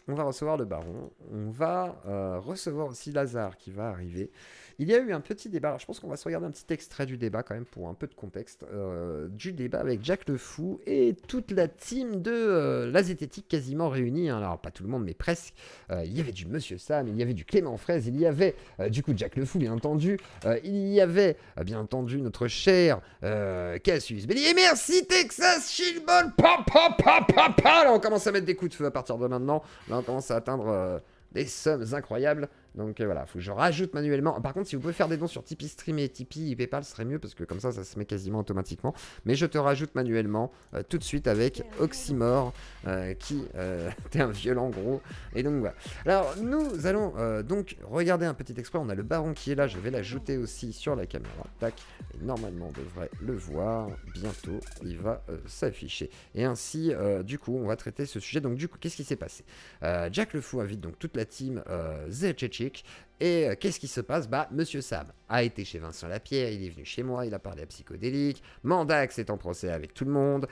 on va recevoir le baron, on va recevoir aussi Lazare qui va arriver. Il y a eu un petit débat, alors je pense qu'on va se regarder un petit extrait du débat quand même pour un peu de contexte, du débat avec Jack le Fou et toute la team de la Zététique quasiment réunie, hein. Alors pas tout le monde mais presque. Il y avait du Monsieur Sam, il y avait du Clément Fraise, il y avait du coup Jack le Fou bien entendu, il y avait bien entendu notre cher Cassius Belli, et merci Texas Shieldball, pa pa pa pa pa. Là on commence à mettre des coups de feu à partir de maintenant, là on commence à atteindre des sommes incroyables. Donc voilà, il faut que je rajoute manuellement. Par contre, si vous pouvez faire des dons sur Tipeee Stream et Tipeee PayPal, ce serait mieux parce que comme ça se met quasiment automatiquement. Mais je te rajoute manuellement tout de suite avec Oxymore qui t'es un violent gros. Et donc voilà. Alors nous allons donc regarder un petit extrait. On a le baron qui est là. Je vais l'ajouter aussi sur la caméra. Tac. Et normalement, on devrait le voir bientôt. Il va s'afficher. Et ainsi, du coup, on va traiter ce sujet. Donc du coup, qu'est-ce qui s'est passé? Jack le Fou invite donc toute la team Zététique. Et qu'est-ce qui se passe? Bah, Monsieur Sam a été chez Vincent Lapierre, il est venu chez moi, il a parlé à Psychodélique, Mandax est en procès avec tout le monde,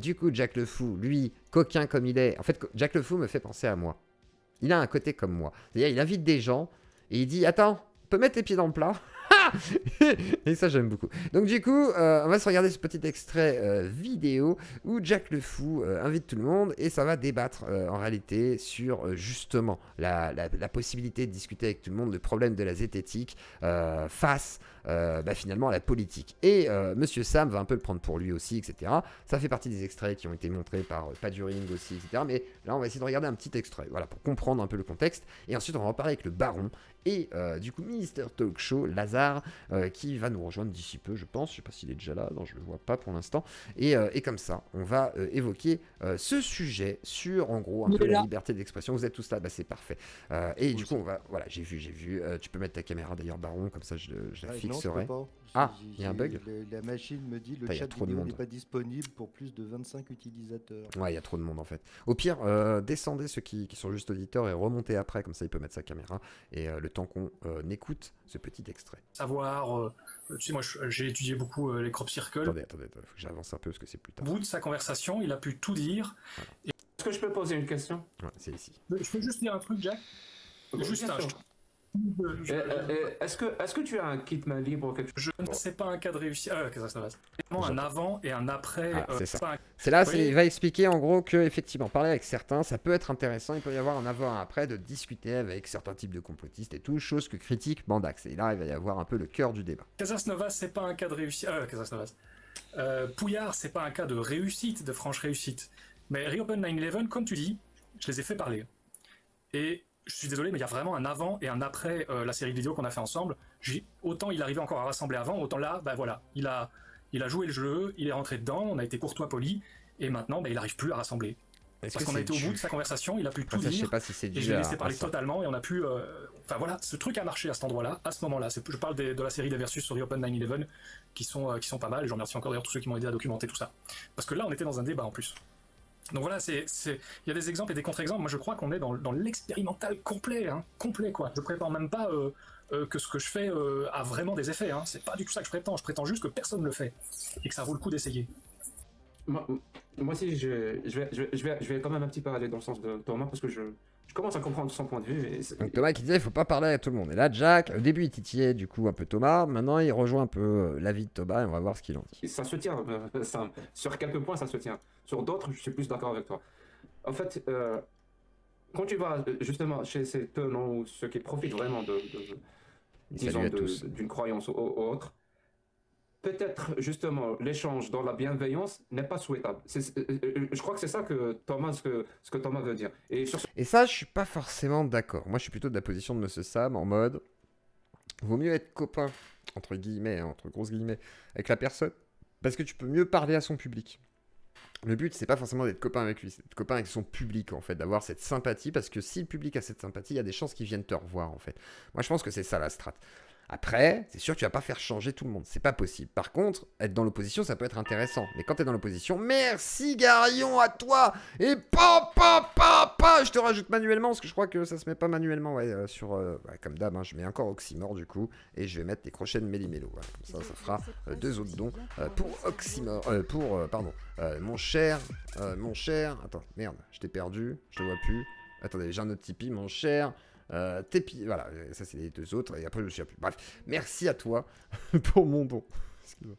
du coup, Jack le Fou, lui, coquin comme il est, en fait, Jack le Fou me fait penser à moi. Il a un côté comme moi. C'est-à-dire, il invite des gens, et il dit, attends, on peut mettre les pieds dans le plat? Et ça j'aime beaucoup. Donc du coup on va se regarder ce petit extrait vidéo où Jack le Fou invite tout le monde et ça va débattre en réalité sur justement la possibilité de discuter avec tout le monde le problème de la zététique face finalement à la politique. Et Monsieur Sam va un peu le prendre pour lui aussi, etc. Ça fait partie des extraits qui ont été montrés par Paduring aussi, etc. Mais là on va essayer de regarder un petit extrait, voilà, pour comprendre un peu le contexte. Et ensuite on va en parler avec le baron et du coup Mister Talk Show, Lazare, qui va nous rejoindre d'ici peu, je pense. Je sais pas s'il est déjà là, non, je le vois pas pour l'instant. Et comme ça, on va évoquer ce sujet sur, en gros, un peu la liberté d'expression. Vous êtes tous là, bah, c'est parfait. Et du coup, on va, voilà, j'ai vu. Tu peux mettre ta caméra d'ailleurs, Baron, comme ça je la fixerai. Non, ah, il y a un bug. La machine me dit le chat vidéo n'est pas disponible pour plus de 25 utilisateurs. Ouais, il y a trop de monde en fait. Au pire, descendez ceux qui sont juste auditeurs et remontez après, comme ça il peut mettre sa caméra. Et le temps qu'on écoute ce petit extrait. Savoir, tu sais, moi j'ai étudié beaucoup les crop circles. Attendez, faut que j'avance un peu parce que c'est plus tard. Au bout de sa conversation, il a pu tout dire. Voilà. Est-ce que je peux poser une question? Ouais, c'est ici. Je peux juste dire un truc, Jack? Juste un. Est-ce que tu as un kit main libre ou quelque chose? Je ne sais pas un cas de réussite. Qu'est-ce que ça va? Vraiment un avant et un après. C'est ça. C'est là, il va expliquer en gros que effectivement parler avec certains, ça peut être intéressant. Il peut y avoir un avant et un après de discuter avec certains types de complotistes et tout, chose que critique Mandax. Et là, il va y avoir un peu le cœur du débat. Casas Novas, c'est pas un cas de réussite. Casas Novas. Pouillard, c'est pas un cas de réussite, de franche réussite. Mais Reopen 9/11, comme tu dis, je les ai fait parler. Et je suis désolé, mais il y a vraiment un avant et un après la série de vidéos qu'on a fait ensemble. Autant il arrivait encore à rassembler avant, autant là, bah voilà, il a joué le jeu, il est rentré dedans, on a été courtois, poli, et maintenant, bah, il n'arrive plus à rassembler. Parce qu'on a été au bout de sa conversation, il a pu tout dire, je sais pas si c'est et je l'ai laissé parler totalement, et on a pu... Enfin voilà, ce truc a marché à cet endroit-là, à ce moment-là. Je parle de la série des versus sur Reopen 9/11, qui sont pas mal, et je remercie encore d'ailleurs tous ceux qui m'ont aidé à documenter tout ça. Parce que là, on était dans un débat en plus. Donc voilà, il y a des exemples et des contre-exemples. Moi, je crois qu'on est dans l'expérimental complet, hein, complet quoi. Je prétends même pas que ce que je fais a vraiment des effets. Hein. C'est pas du tout ça que je prétends. Je prétends juste que personne ne le fait et que ça vaut le coup d'essayer. Moi aussi, je vais quand même un petit peu aller dans le sens de Thomas parce que je commence à comprendre son point de vue. Donc Thomas qui disait il faut pas parler à tout le monde. Et là, Jack, au début, il titillait du coup un peu Thomas. Maintenant, il rejoint un peu l'avis de Thomas et on va voir ce qu'il en dit. Ça se tient. Sur quelques points, ça se tient. Sur d'autres, je suis plus d'accord avec toi. En fait, quand tu vas justement chez ces tenants ou ceux qui profitent vraiment d'une croyance ou autre, peut-être justement l'échange dans la bienveillance n'est pas souhaitable. Je crois que c'est ça que Thomas, ce que Thomas veut dire. Et ça, je suis pas forcément d'accord. Moi, je suis plutôt de la position de Monsieur Sam en mode vaut mieux être copain entre guillemets, entre grosses guillemets, avec la personne parce que tu peux mieux parler à son public. Le but, c'est pas forcément d'être copain avec lui, c'est d'être copain avec son public, en fait, d'avoir cette sympathie, parce que si le public a cette sympathie, il y a des chances qu'ils viennent te revoir, en fait. Moi, je pense que c'est ça, la strat. Après, c'est sûr que tu vas pas faire changer tout le monde, c'est pas possible. Par contre, être dans l'opposition, ça peut être intéressant. Mais quand tu es dans l'opposition, merci Garion, à toi. Et je te rajoute manuellement, parce que je crois que ça se met pas manuellement, comme d'hab, hein, je mets encore Oxymore du coup, et je vais mettre des crochets de Méli-Mélo. Voilà. Comme ça fera deux autres dons pour Oxymore, mon cher, attends, merde, je t'ai perdu, je te vois plus. Attendez, j'ai un autre Tipeee, mon cher. Voilà, ça c'est les 2 autres, et après je ne sais plus. Bref, merci à toi pour mon don.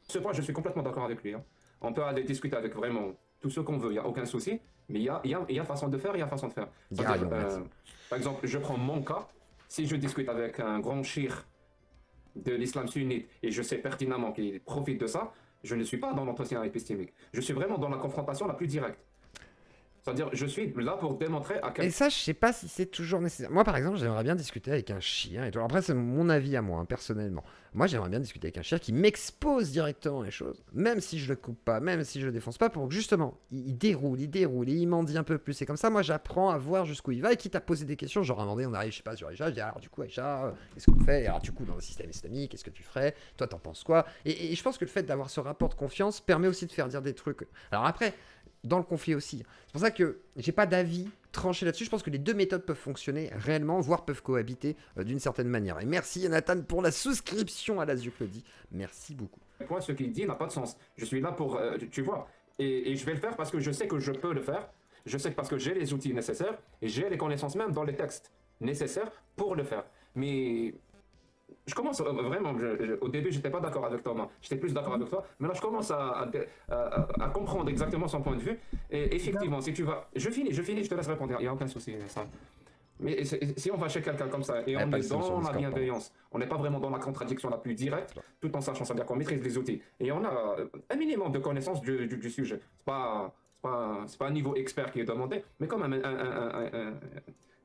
Ce point, je suis complètement d'accord avec lui. Hein. On peut aller discuter avec vraiment tout ce qu'on veut, il n'y a aucun souci, mais il y a façon de faire, il y a façon de faire. Par exemple, je prends mon cas, si je discute avec un grand shir de l'islam sunnite et je sais pertinemment qu'il profite de ça, je ne suis pas dans l'entretien épistémique. Je suis vraiment dans la confrontation la plus directe. C'est-à-dire, je suis là pour démontrer à quel... Et ça, je sais pas si c'est toujours nécessaire. Moi, par exemple, j'aimerais bien discuter avec un chien. Et tout. Après, c'est mon avis à moi, hein, personnellement. Moi, j'aimerais bien discuter avec un chien qui m'expose directement les choses, même si je le coupe pas, même si je le défonce pas, pour que justement, il déroule, et il m'en dit un peu plus. Et comme ça, moi, j'apprends à voir jusqu'où il va. Et quitte à poser des questions, genre à un moment donné, on arrive, je sais pas, sur Aïcha, je dis, alors du coup, Aïcha, qu'est-ce qu'on fait? Et alors du coup, dans le système islamique, qu'est-ce que tu ferais? Toi, t'en penses quoi? Et je pense que le fait d'avoir ce rapport de confiance permet aussi de faire dire des trucs. Alors après, dans le conflit aussi. C'est pour ça que j'ai pas d'avis tranché là-dessus. Je pense que les 2 méthodes peuvent fonctionner réellement, voire peuvent cohabiter d'une certaine manière. Et merci Jonathan pour la souscription à l'Azio Claudie. Merci beaucoup. Moi, ce qu'il dit n'a pas de sens. Je suis là pour, tu vois, et je vais le faire parce que je sais que je peux le faire. Je sais que parce que j'ai les outils nécessaires et j'ai les connaissances même dans les textes nécessaires pour le faire. Mais je commence vraiment, au début j'étais pas d'accord avec Thomas, j'étais plus d'accord avec toi, mais là je commence à comprendre exactement son point de vue, et effectivement si tu vas, je finis, je te laisse répondre, il n'y a aucun souci, ça. Mais si on va chez quelqu'un comme ça, et on est dans la bienveillance, on n'est pas vraiment dans la contradiction la plus directe, tout en sachant, c'est-à-dire qu'on maîtrise les outils, et on a un minimum de connaissance du sujet, c'est pas un niveau expert qui est demandé, mais quand même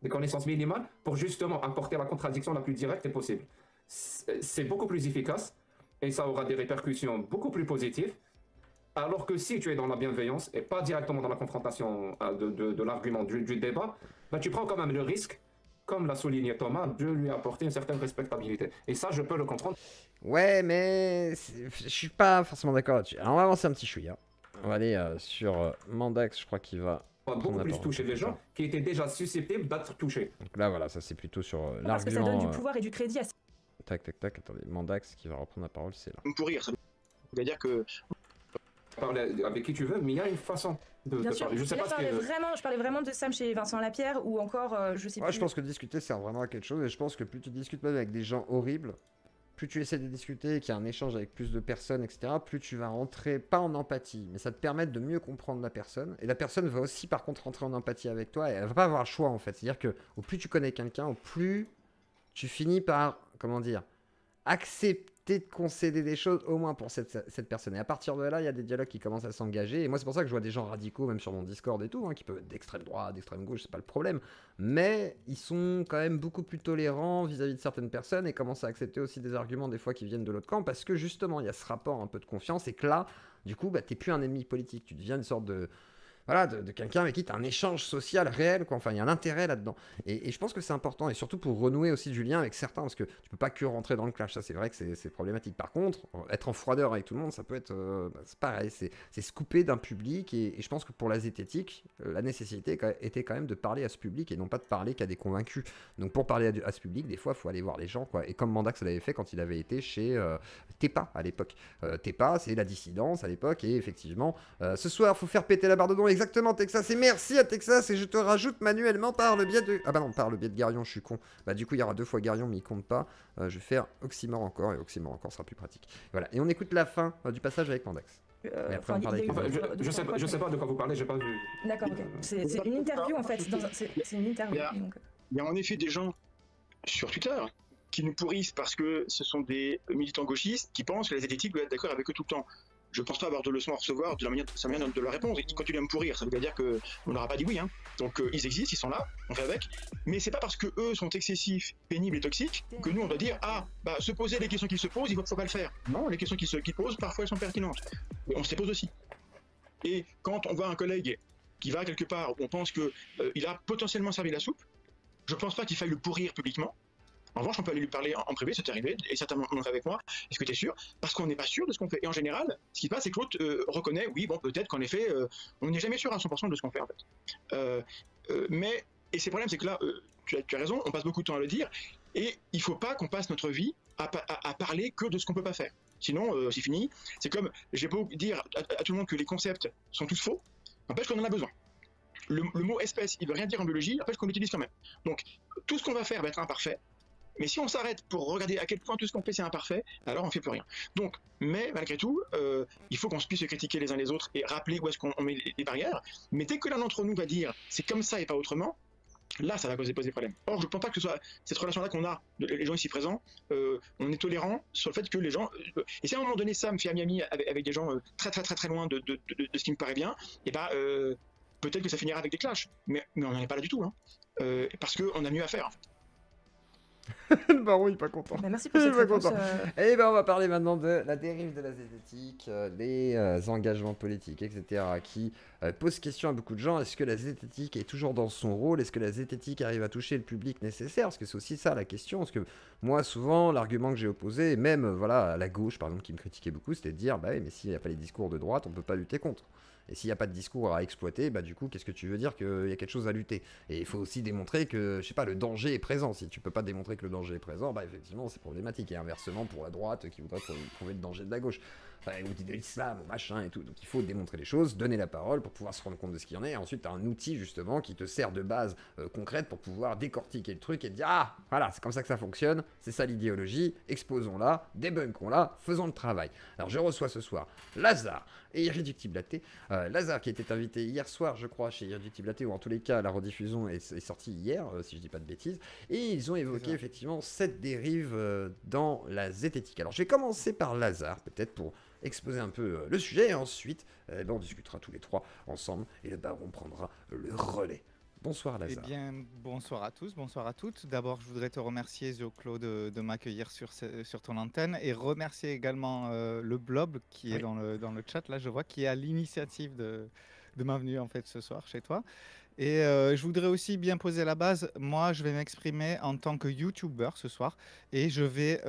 des connaissances minimales pour justement apporter la contradiction la plus directe possible. C'est beaucoup plus efficace et ça aura des répercussions beaucoup plus positives. Alors que si tu es dans la bienveillance et pas directement dans la confrontation de l'argument, du débat, ben tu prends quand même le risque, comme l'a souligné Thomas, de lui apporter une certaine respectabilité. Et ça, je peux le comprendre. Ouais, mais je suis pas forcément d'accord là-dessus. Alors on va avancer un petit chouïa. On va aller sur Mandax, je crois qu'il va... beaucoup plus toucher les gens qui étaient déjà susceptibles d'être touchés. Donc là, voilà, ça c'est plutôt sur l'argument... Parce que ça donne du pouvoir et du crédit à... Tac, attendez, Mandax qui va reprendre la parole, c'est là. Pourrir, ça veut dire que... Parler avec qui tu veux, mais il y a une façon de parler. Je sais pas je parlais vraiment de Sam chez Vincent Lapierre, ou encore, je sais plus... Je pense que discuter sert vraiment à quelque chose, et je pense que plus tu discutes même avec des gens horribles, plus tu essaies de discuter, qu'il y a un échange avec plus de personnes, etc., plus tu vas rentrer, pas en empathie, mais ça te permet de mieux comprendre la personne, et la personne va aussi par contre rentrer en empathie avec toi, et elle va pas avoir le choix en fait. C'est-à-dire que au plus tu connais quelqu'un, au plus tu finis par, comment dire, accepter de concéder des choses, au moins pour cette personne. Et à partir de là, il y a des dialogues qui commencent à s'engager. Et moi, c'est pour ça que je vois des gens radicaux, même sur mon Discord et tout, hein, qui peuvent être d'extrême droite, d'extrême gauche, c'est pas le problème. Mais ils sont quand même beaucoup plus tolérants vis-à-vis de certaines personnes et commencent à accepter aussi des arguments des fois qui viennent de l'autre camp, parce que justement, il y a ce rapport un peu de confiance et que là, du coup, t'es plus un ennemi politique. Tu deviens une sorte de... Voilà, de quelqu'un avec qui tu as un échange social réel, quoi. Enfin, il y a un intérêt là-dedans. Et je pense que c'est important, et surtout pour renouer aussi du lien avec certains, parce que tu peux pas que rentrer dans le clash, ça c'est vrai que c'est problématique. Par contre, être en froideur avec tout le monde, ça peut être... c'est pareil, c'est se couper d'un public, et je pense que pour la zététique, la nécessité était quand même de parler à ce public, et non pas de parler qu'à des convaincus. Donc pour parler à ce public, des fois, il faut aller voir les gens, quoi. Et comme Mandax l'avait fait quand il avait été chez Tepa à l'époque. Tepa, c'est la dissidence à l'époque, et effectivement, ce soir, faut faire péter la barre de don. Exactement, Texas, et merci à Texas, et je te rajoute manuellement par le biais de... Ah bah non, par le biais de Garion, je suis con. Bah du coup, il y aura 2 fois Garion, mais il compte pas. Je vais faire Oxymore encore, et Oxymore encore sera plus pratique. Voilà, et on écoute la fin du passage avec Mandax. Je sais pas de quoi vous parlez, j'ai pas vu. D'accord, ok. C'est une interview en fait, c'est une interview. Il y a en effet des gens sur Twitter qui nous pourrissent parce que ce sont des militants gauchistes qui pensent que les zététiques doivent être d'accord avec eux tout le temps. Je pense pas avoir de leçons à recevoir de la manière de leur répondre. Ils continuent à me pourrir, ça veut dire qu'on n'aura pas dit oui. Hein. Donc ils existent, ils sont là, on fait avec. Mais c'est pas parce que eux sont excessifs, pénibles et toxiques que nous on doit dire se poser les questions qu'ils se posent, il faut pas le faire. Non, les questions qu'ils posent, parfois elles sont pertinentes. Et on se les pose aussi. Et quand on voit un collègue qui va quelque part où on pense que il a potentiellement servi la soupe, je pense pas qu'il faille le pourrir publiquement. En revanche, on peut aller lui parler en privé, c'est arrivé, et certainement on le fait avec moi. Est-ce que tu es sûr? Parce qu'on n'est pas sûr de ce qu'on fait. Et en général, ce qui se passe, c'est que l'autre reconnaît, oui, bon, peut-être qu'en effet, on n'est jamais sûr à 100% de ce qu'on fait, en fait. Et ces problèmes, c'est que là, tu as raison, on passe beaucoup de temps à le dire, et il ne faut pas qu'on passe notre vie à parler que de ce qu'on ne peut pas faire. Sinon, c'est fini. C'est comme, j'ai beau dire à tout le monde que les concepts sont tous faux, n'empêche qu'on en a besoin. le mot espèce, il veut rien dire en biologie, après, qu'on l'utilise quand même. Donc, tout ce qu'on va faire va être imparfait. Mais si on s'arrête pour regarder à quel point tout ce qu'on fait c'est imparfait, alors on ne fait plus rien. Donc, mais malgré tout, il faut qu'on puisse se critiquer les uns les autres et rappeler où est-ce qu'on met les barrières. Mais dès que l'un d'entre nous va dire c'est comme ça et pas autrement, là ça va poser problème. Or, je ne pense pas que ce soit cette relation-là qu'on a, les gens ici présents, on est tolérant sur le fait que les gens. Et si à un moment donné ça me fait ami avec des gens très loin de ce qui me paraît bien, et peut-être que ça finira avec des clashs. Mais on n'en est pas là du tout, hein. Parce qu'on a mieux à faire. En fait. Le baron il est pas content. Bah, merci pour cette réponse. Et ben on va parler maintenant de la dérive de la zététique, les engagements politiques, etc. qui posent question à beaucoup de gens. Est-ce que la zététique est toujours dans son rôle? Est-ce que la zététique arrive à toucher le public nécessaire? Parce que c'est aussi ça la question. Parce que moi souvent l'argument que j'ai opposé, même voilà à la gauche par exemple qui me critiquait beaucoup, c'était de dire bah oui mais s'il n'y a pas les discours de droite on peut pas lutter contre. Et s'il n'y a pas de discours à exploiter, bah du coup, qu'est-ce que tu veux dire qu'il y a quelque chose à lutter? Et il faut aussi démontrer que, je sais pas, le danger est présent. Si tu peux pas démontrer que le danger est présent, bah effectivement, c'est problématique. Et inversement, pour la droite qui voudrait trouver le danger de la gauche, ou de l'islam, machin et tout. Donc il faut démontrer les choses, donner la parole pour pouvoir se rendre compte de ce qu'il y en est. Et ensuite, tu as un outil, justement, qui te sert de base concrète pour pouvoir décortiquer le truc et te dire, ah, voilà, c'est comme ça que ça fonctionne, c'est ça l'idéologie, exposons-la, débunkons-la, faisons le travail. Alors je reçois ce soir Lazare et Irréductible-Athée. Lazare qui était invité hier soir, je crois, chez Irréductible-Athée, ou en tous les cas, la rediffusion est sortie hier, si je dis pas de bêtises, et ils ont évoqué effectivement cette dérive dans la zététique. Alors je vais commencer par Lazare, peut-être pour exposer un peu le sujet, et ensuite on discutera tous les trois ensemble, et le baron prendra le relais. Bonsoir Lazare. Eh bien, bonsoir à tous, bonsoir à toutes. D'abord, je voudrais te remercier, Zio-Claude, de m'accueillir sur ton antenne et remercier également le Blob qui est dans le chat, là, je vois, qui est à l'initiative de ma venue, en fait, ce soir chez toi. Et je voudrais aussi bien poser la base. Moi, je vais m'exprimer en tant que YouTuber ce soir et je vais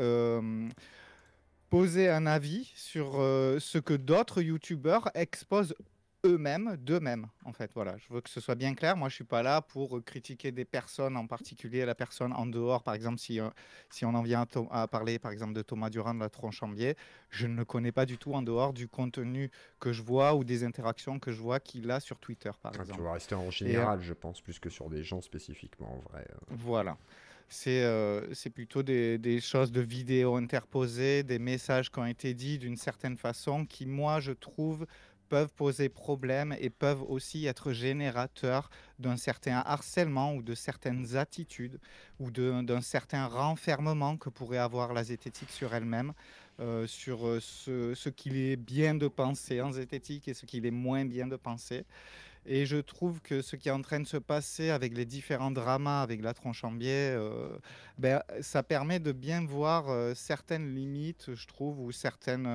poser un avis sur ce que d'autres YouTubers exposent eux-mêmes, d'eux-mêmes, en fait. Voilà, je veux que ce soit bien clair. Moi, je ne suis pas là pour critiquer des personnes, en particulier la personne en dehors. Par exemple, si on en vient à parler, par exemple, de Thomas Durand de la Tronchambier, je ne le connais pas du tout en dehors du contenu que je vois ou des interactions que je vois qu'il a sur Twitter, par exemple. Tu vas rester en général, je pense, plus que sur des gens spécifiquement, en vrai. Voilà. C'est plutôt des choses de vidéos interposées, des messages qui ont été dits d'une certaine façon qui, moi, je trouve, peuvent poser problème et peuvent aussi être générateurs d'un certain harcèlement ou de certaines attitudes ou d'un certain renfermement que pourrait avoir la zététique sur elle-même, sur ce qu'il est bien de penser en zététique et ce qu'il est moins bien de penser. Et je trouve que ce qui est en train de se passer avec les différents dramas avec la Tronchambier, ça permet de bien voir certaines limites, je trouve, ou certaines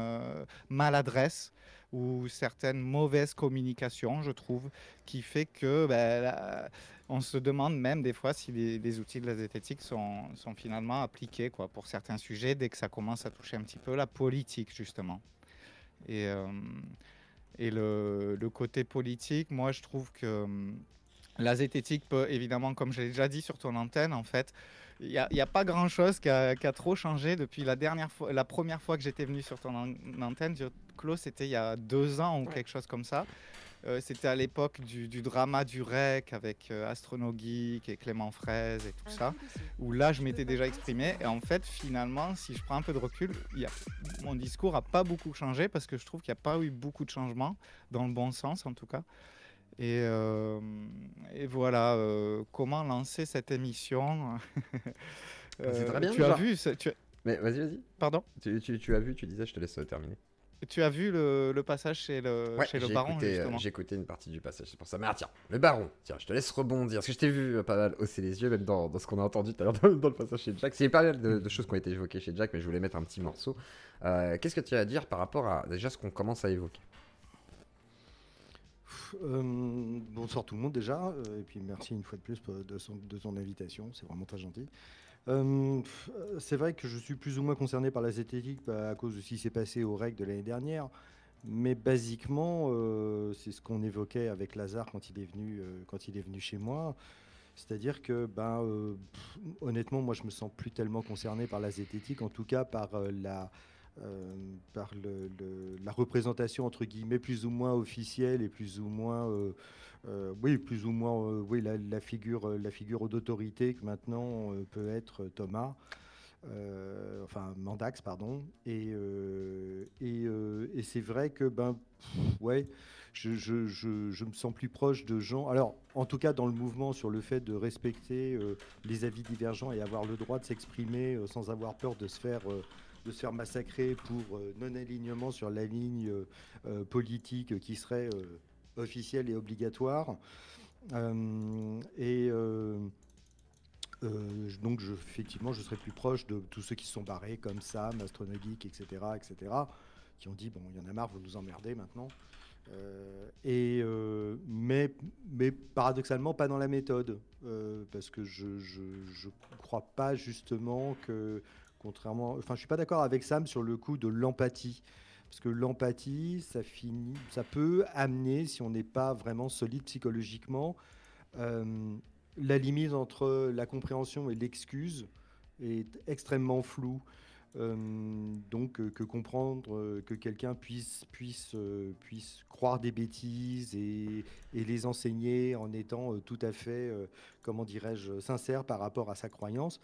maladresses ou certaines mauvaises communications, je trouve, qui fait que on se demande même des fois si les outils de la zététique sont finalement appliqués pour certains sujets dès que ça commence à toucher un petit peu la politique, justement. Et le côté politique, moi, je trouve que la zététique peut, évidemment, comme je l'ai déjà dit sur ton antenne, en fait, il n'y a pas grand-chose qui a trop changé depuis la première fois que j'étais venu sur ton antenne. Claude, c'était il y a 2 ans ou quelque chose comme ça. C'était à l'époque du drama du REC avec Astronogeek et Clément Fraise et tout ça, où là, je m'étais déjà exprimé. Et en fait, finalement, si je prends un peu de recul, mon discours n'a pas beaucoup changé parce que je trouve qu'il n'y a pas eu beaucoup de changements, dans le bon sens en tout cas. Et voilà, comment lancer cette émission. C'est très bien. Tu as vu Mais vas-y. Pardon. Tu as vu, tu disais, je te laisse terminer. Tu as vu le passage chez le baron, justement. J'ai écouté une partie du passage, c'est pour ça. Mais tiens, le baron, tiens, je te laisse rebondir. Parce que je t'ai vu pas mal hausser les yeux, même dans ce qu'on a entendu tout à l'heure dans le passage chez Jack. C'est pas mal de choses qui ont été évoquées chez Jack, mais je voulais mettre un petit morceau. Qu'est-ce que tu as à dire par rapport à déjà ce qu'on commence à évoquer? Bonsoir tout le monde déjà, et puis merci une fois de plus de ton invitation, c'est vraiment très gentil. C'est vrai que je suis plus ou moins concerné par la zététique à cause de ce qui s'est passé au REC de l'année dernière, mais basiquement, c'est ce qu'on évoquait avec Lazare quand il est venu chez moi. C'est-à-dire que, honnêtement, moi je me sens plus tellement concerné par la zététique, en tout cas par la représentation entre guillemets plus ou moins officielle et plus ou moins la figure d'autorité que maintenant peut être Thomas, Mandax, pardon. Et c'est vrai que je me sens plus proche de gens. Alors, en tout cas, dans le mouvement sur le fait de respecter les avis divergents et avoir le droit de s'exprimer sans avoir peur de se faire massacrer pour non-alignement sur la ligne politique qui serait officielle et obligatoire. Donc, effectivement, je serais plus proche de tous ceux qui se sont barrés, comme Sam, Astronogeek, etc., qui ont dit, bon, il y en a marre, vous nous emmerdez maintenant. Mais paradoxalement, pas dans la méthode. Parce que je crois pas justement que, contrairement... Enfin, je suis pas d'accord avec Sam sur le coup de l'empathie. Parce que l'empathie, ça peut amener, si on n'est pas vraiment solide psychologiquement, la limite entre la compréhension et l'excuse est extrêmement floue. Donc que comprendre que quelqu'un puisse croire des bêtises et les enseigner en étant tout à fait, comment dirais-je, sincère par rapport à sa croyance,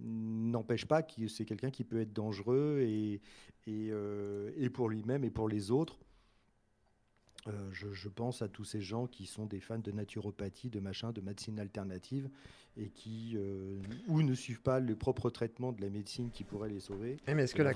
n'empêche pas que c'est quelqu'un qui peut être dangereux et pour lui-même et pour les autres. Je pense à tous ces gens qui sont des fans de naturopathie, de machin, de médecine alternative et qui ou ne suivent pas le propre traitement de la médecine qui pourrait les sauver. Mais est-ce que la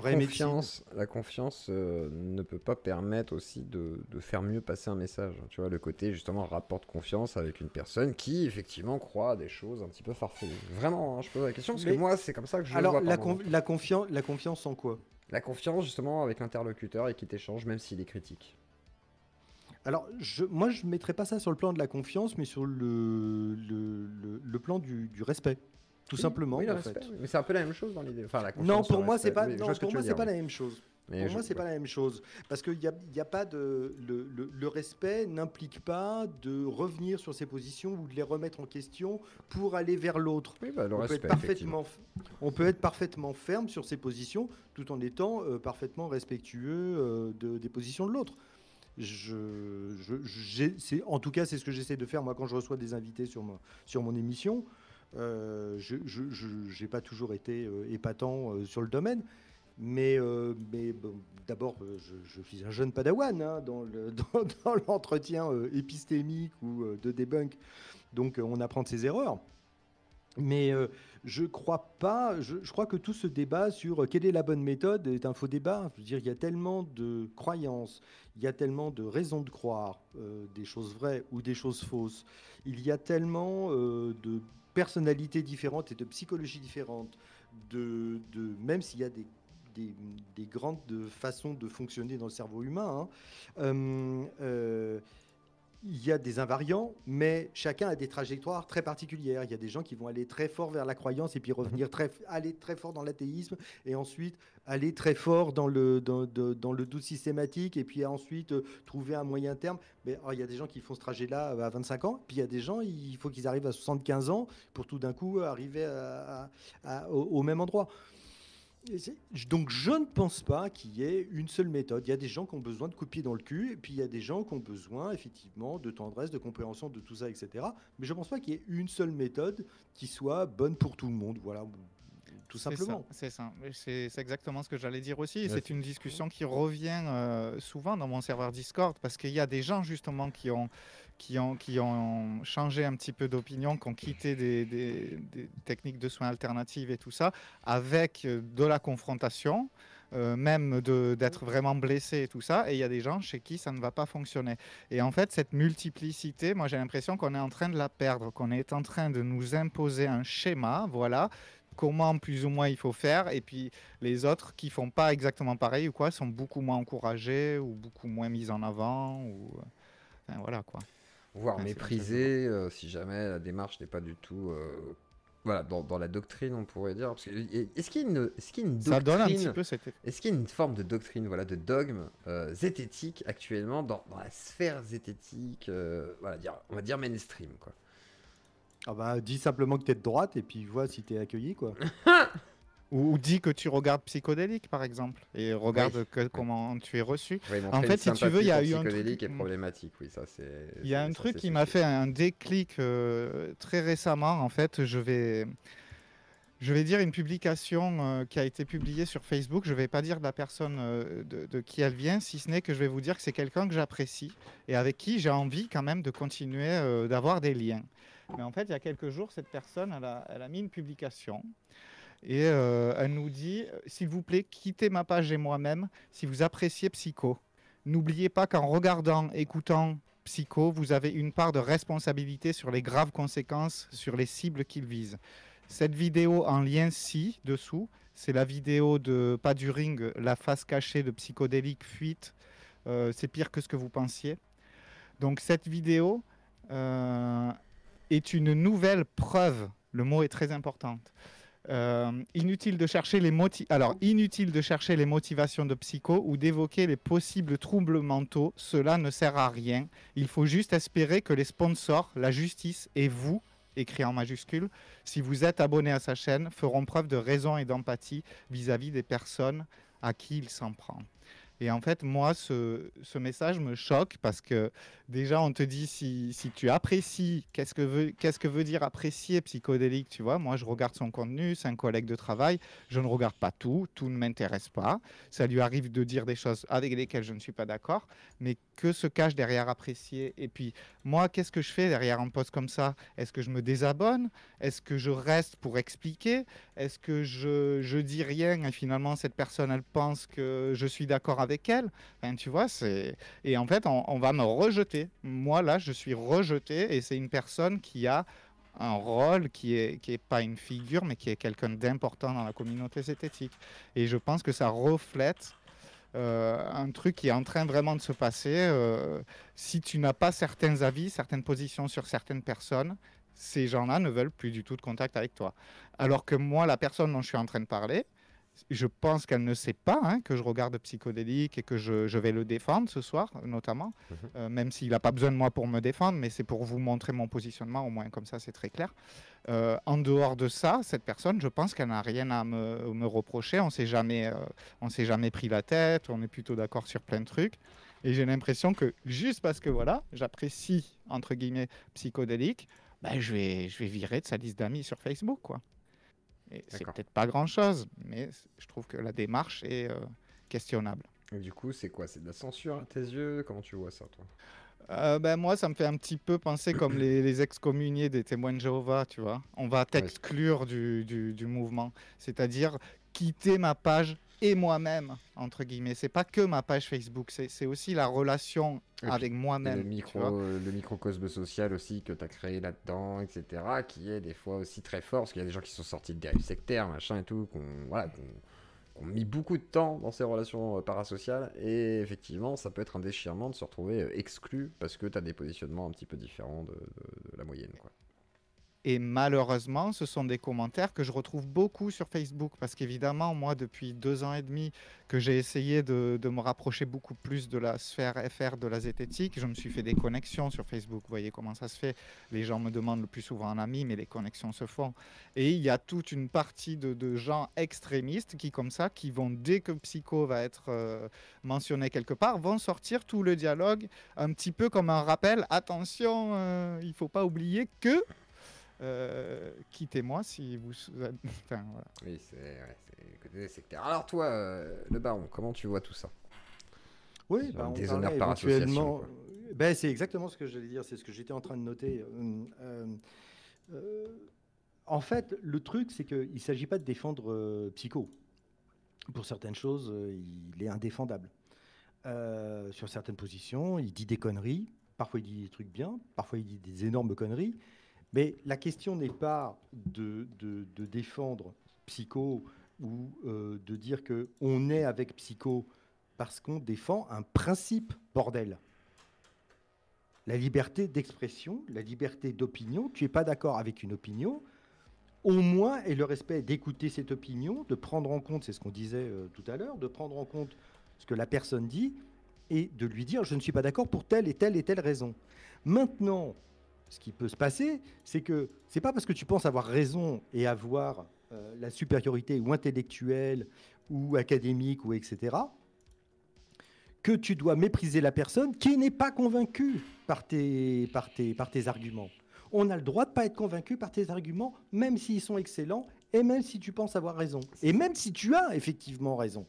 confiance ne peut pas permettre aussi de faire mieux passer un message? Tu vois, le côté justement rapport de confiance avec une personne qui effectivement croit à des choses un petit peu farfelues. Vraiment, hein, je pose la question parce que moi c'est comme ça que je le vois. Alors la confiance en quoi? La confiance justement avec l'interlocuteur et qui t'échange même s'il est critique. Alors, moi, je ne mettrais pas ça sur le plan de la confiance, mais sur le plan du respect, tout simplement. Oui, le respect, mais c'est un peu la même chose dans l'idée. Enfin, la non, pour moi, c'est pas, la même chose. Pour moi, c'est pas la même chose. Parce qu'il y a pas de... Le respect n'implique pas de revenir sur ses positions ou de les remettre en question pour aller vers l'autre. Oui, le respect, on peut être parfaitement ferme sur ses positions tout en étant parfaitement respectueux des positions de l'autre. En tout cas, c'est ce que j'essaie de faire moi quand je reçois des invités sur mon émission. Je n'ai pas toujours été épatant sur le domaine, mais d'abord, je suis un jeune padawan hein, dans l'entretien épistémique ou de debunk, donc on apprend de ses erreurs. Mais je crois pas. Je crois que tout ce débat sur quelle est la bonne méthode est un faux débat. Je veux dire, il y a tellement de croyances, il y a tellement de raisons de croire des choses vraies ou des choses fausses. Il y a tellement de personnalités différentes et de psychologies différentes. Même s'il y a des grandes façons de fonctionner dans le cerveau humain. Il y a des invariants, mais chacun a des trajectoires très particulières. Il y a des gens qui vont aller très fort vers la croyance et puis aller très fort dans l'athéisme et ensuite aller très fort dans le doute systématique et puis ensuite trouver un moyen terme. Mais alors, il y a des gens qui font ce trajet-là à 25 ans, puis il y a des gens, il faut qu'ils arrivent à 75 ans pour tout d'un coup arriver au même endroit. Donc je ne pense pas qu'il y ait une seule méthode. Il y a des gens qui ont besoin de coups de pied dans le cul, et puis il y a des gens qui ont besoin effectivement de tendresse, de compréhension de tout ça, etc. Mais je ne pense pas qu'il y ait une seule méthode qui soit bonne pour tout le monde. Voilà, tout simplement. C'est ça. C'est exactement ce que j'allais dire aussi. C'est une discussion qui revient souvent dans mon serveur Discord, parce qu'il y a des gens justement qui ont changé un petit peu d'opinion, qui ont quitté des techniques de soins alternatives et tout ça, avec de la confrontation, même d'être vraiment blessé et tout ça, et il y a des gens chez qui ça ne va pas fonctionner. Et en fait, cette multiplicité, moi j'ai l'impression qu'on est en train de la perdre, qu'on est en train de nous imposer un schéma, voilà, comment plus ou moins il faut faire, et puis les autres qui font pas exactement pareil ou quoi, sont beaucoup moins encouragés ou beaucoup moins mis en avant, ou... Enfin, voilà quoi. Voire méprisé si jamais la démarche n'est pas du tout voilà, dans la doctrine, on pourrait dire. Parce que, est-ce qu'il y a une doctrine, ça donne un petit peu est-ce qu'il y a une forme de doctrine, voilà, de dogme zététique actuellement dans la sphère zététique, voilà, on va dire mainstream, quoi. Ah bah, dis simplement que t'es de droite et puis vois si t'es accueilli, quoi. Ou dis que tu regardes Psychodélique, par exemple, et regarde Oui. comment tu es reçu. Oui, En montrer fait, une si tu veux, il y a sympathie eu pour un psychodélique truc. est problématique, oui, ça c'est. Il y a un ça, truc c'est qui m'a souci. fait un déclic très récemment. En fait, je vais dire une publication qui a été publiée sur Facebook. Je ne vais pas dire de la personne de qui elle vient, si ce n'est que je vais vous dire que c'est quelqu'un que j'apprécie et avec qui j'ai envie quand même de continuer d'avoir des liens. Mais en fait, il y a quelques jours, cette personne, elle a mis une publication. Et elle nous dit, s'il vous plaît, quittez ma page et moi-même si vous appréciez Psycho. N'oubliez pas qu'en regardant, écoutant Psycho, vous avez une part de responsabilité sur les graves conséquences sur les cibles qu'il vise. Cette vidéo en lien ci-dessous, c'est la vidéo de Pas du Ring, la face cachée de Psychodélique fuite. C'est pire que ce que vous pensiez. Donc cette vidéo est une nouvelle preuve, le mot est très important. Inutile de chercher les motivations de Psycho ou d'évoquer les possibles troubles mentaux, cela ne sert à rien. Il faut juste espérer que les sponsors, la justice et vous, écrit en majuscule, si vous êtes abonné à sa chaîne, feront preuve de raison et d'empathie vis-à-vis des personnes à qui il s'en prend. Et en fait, moi, ce message me choque parce que déjà, on te dit si tu apprécies, qu'est-ce que veut dire apprécier Psychodélique, tu vois. Moi, je regarde son contenu, c'est un collègue de travail, je ne regarde pas tout ne m'intéresse pas. Ça lui arrive de dire des choses avec lesquelles je ne suis pas d'accord, mais que se cache derrière apprécier? Et puis, moi, qu'est-ce que je fais derrière un post comme ça? Est-ce que je me désabonne? Est-ce que je reste pour expliquer? Est-ce que je dis rien et finalement, cette personne, elle pense que je suis d'accord avec elle? Enfin, tu vois, et en fait, on va me rejeter. Moi, là, je suis rejeté et c'est une personne qui a un rôle qui est pas une figure, mais qui est quelqu'un d'important dans la communauté zététique. Et je pense que ça reflète un truc qui est en train vraiment de se passer. Si tu n'as pas certains avis, certaines positions sur certaines personnes, ces gens-là ne veulent plus du tout de contact avec toi. Alors que moi, la personne dont je suis en train de parler, je pense qu'elle ne sait pas que je regarde Psychodélique et que je vais le défendre ce soir, notamment, même s'il n'a pas besoin de moi pour me défendre, mais c'est pour vous montrer mon positionnement, au moins comme ça c'est très clair. En dehors de ça, cette personne, je pense qu'elle n'a rien à me reprocher, on ne s'est jamais pris la tête, on est plutôt d'accord sur plein de trucs. Et j'ai l'impression que juste parce que voilà, j'apprécie, entre guillemets, Psychodélique, je vais virer de sa liste d'amis sur Facebook, quoi. Et c'est peut-être pas grand-chose, mais je trouve que la démarche est questionnable. Et du coup, c'est quoi? C'est de la censure à tes yeux? Comment tu vois ça, toi? Moi, ça me fait un petit peu penser comme les excommuniés des témoins de Jéhovah, tu vois. On va t'exclure du mouvement, c'est-à-dire quitter ma page et moi-même, entre guillemets. C'est pas que ma page Facebook, c'est aussi la relation avec moi-même. Le microcosme social aussi que tu as créé là-dedans, etc., qui est des fois aussi très fort, parce qu'il y a des gens qui sont sortis de dérives sectaires, machin et tout, qui ont mis beaucoup de temps dans ces relations parasociales, et effectivement, ça peut être un déchirement de se retrouver exclu, parce que tu as des positionnements un petit peu différents de la moyenne, quoi. Et malheureusement, ce sont des commentaires que je retrouve beaucoup sur Facebook parce qu'évidemment, moi, depuis 2 ans et demi que j'ai essayé de me rapprocher beaucoup plus de la sphère FR de la zététique, je me suis fait des connexions sur Facebook. Vous voyez comment ça se fait? Les gens me demandent le plus souvent un ami, mais les connexions se font. Et il y a toute une partie de gens extrémistes qui, comme ça, qui vont, dès que Psycho va être mentionné quelque part, vont sortir tout le dialogue un petit peu comme un rappel. Attention, il ne faut pas oublier que... quittez-moi si vous... Enfin, voilà. Oui, c'est côté sectaire. Alors toi, le baron, comment tu vois tout ça? Oui, on parlait déshonneur par association. C'est exactement ce que j'allais dire, c'est ce que j'étais en train de noter. En fait, le truc, c'est qu'il ne s'agit pas de défendre Psycho. Pour certaines choses, il est indéfendable. Sur certaines positions, il dit des conneries. Parfois, il dit des trucs bien. Parfois, il dit des énormes conneries. Mais la question n'est pas de défendre Psycho ou de dire qu'on est avec Psycho parce qu'on défend un principe, bordel. La liberté d'expression, la liberté d'opinion. Tu n'es pas d'accord avec une opinion, au moins, et le respect d'écouter cette opinion, de prendre en compte, c'est ce qu'on disait tout à l'heure, de prendre en compte ce que la personne dit et de lui dire « je ne suis pas d'accord pour telle et telle et telle raison ». Maintenant, ce qui peut se passer, c'est que c'est pas parce que tu penses avoir raison et avoir la supériorité ou intellectuelle ou académique ou etc., que tu dois mépriser la personne qui n'est pas convaincue par tes arguments. On a le droit de ne pas être convaincu par tes arguments, même s'ils sont excellents, et même si tu penses avoir raison. Et même si tu as effectivement raison.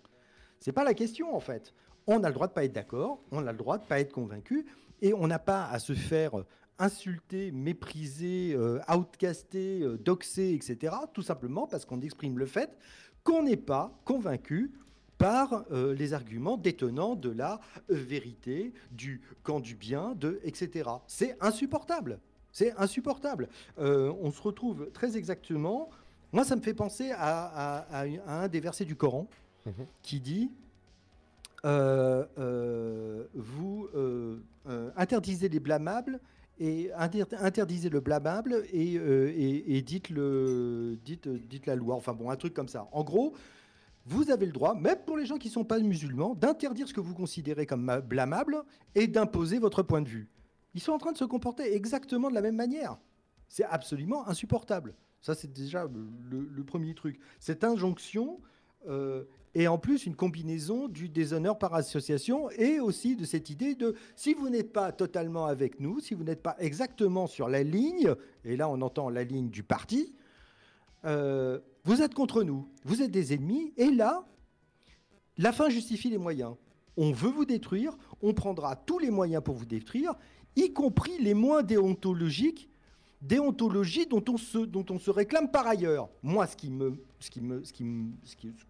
C'est pas la question, en fait. On a le droit de ne pas être d'accord, on a le droit de ne pas être convaincu, et on n'a pas à se faire insulter, mépriser, outcaster, doxer, etc., tout simplement parce qu'on exprime le fait qu'on n'est pas convaincu par les arguments détenants de la vérité, du camp du bien, etc. C'est insupportable. C'est insupportable. On se retrouve très exactement... Moi, ça me fait penser à un des versets du Coran qui dit vous interdisez les blâmables et interdisez le blâmable et dites la loi. Enfin bon, un truc comme ça. En gros, vous avez le droit, même pour les gens qui ne sont pas musulmans, d'interdire ce que vous considérez comme blâmable et d'imposer votre point de vue. Ils sont en train de se comporter exactement de la même manière. C'est absolument insupportable. Ça, c'est déjà le premier truc. Cette injonction est en plus une combinaison du déshonneur par association et aussi de cette idée de si vous n'êtes pas totalement avec nous, si vous n'êtes pas exactement sur la ligne, et là on entend la ligne du parti, vous êtes contre nous, vous êtes des ennemis, et là, la fin justifie les moyens. On veut vous détruire, on prendra tous les moyens pour vous détruire, y compris les moins déontologiques, déontologie dont on se réclame par ailleurs. Moi, ce que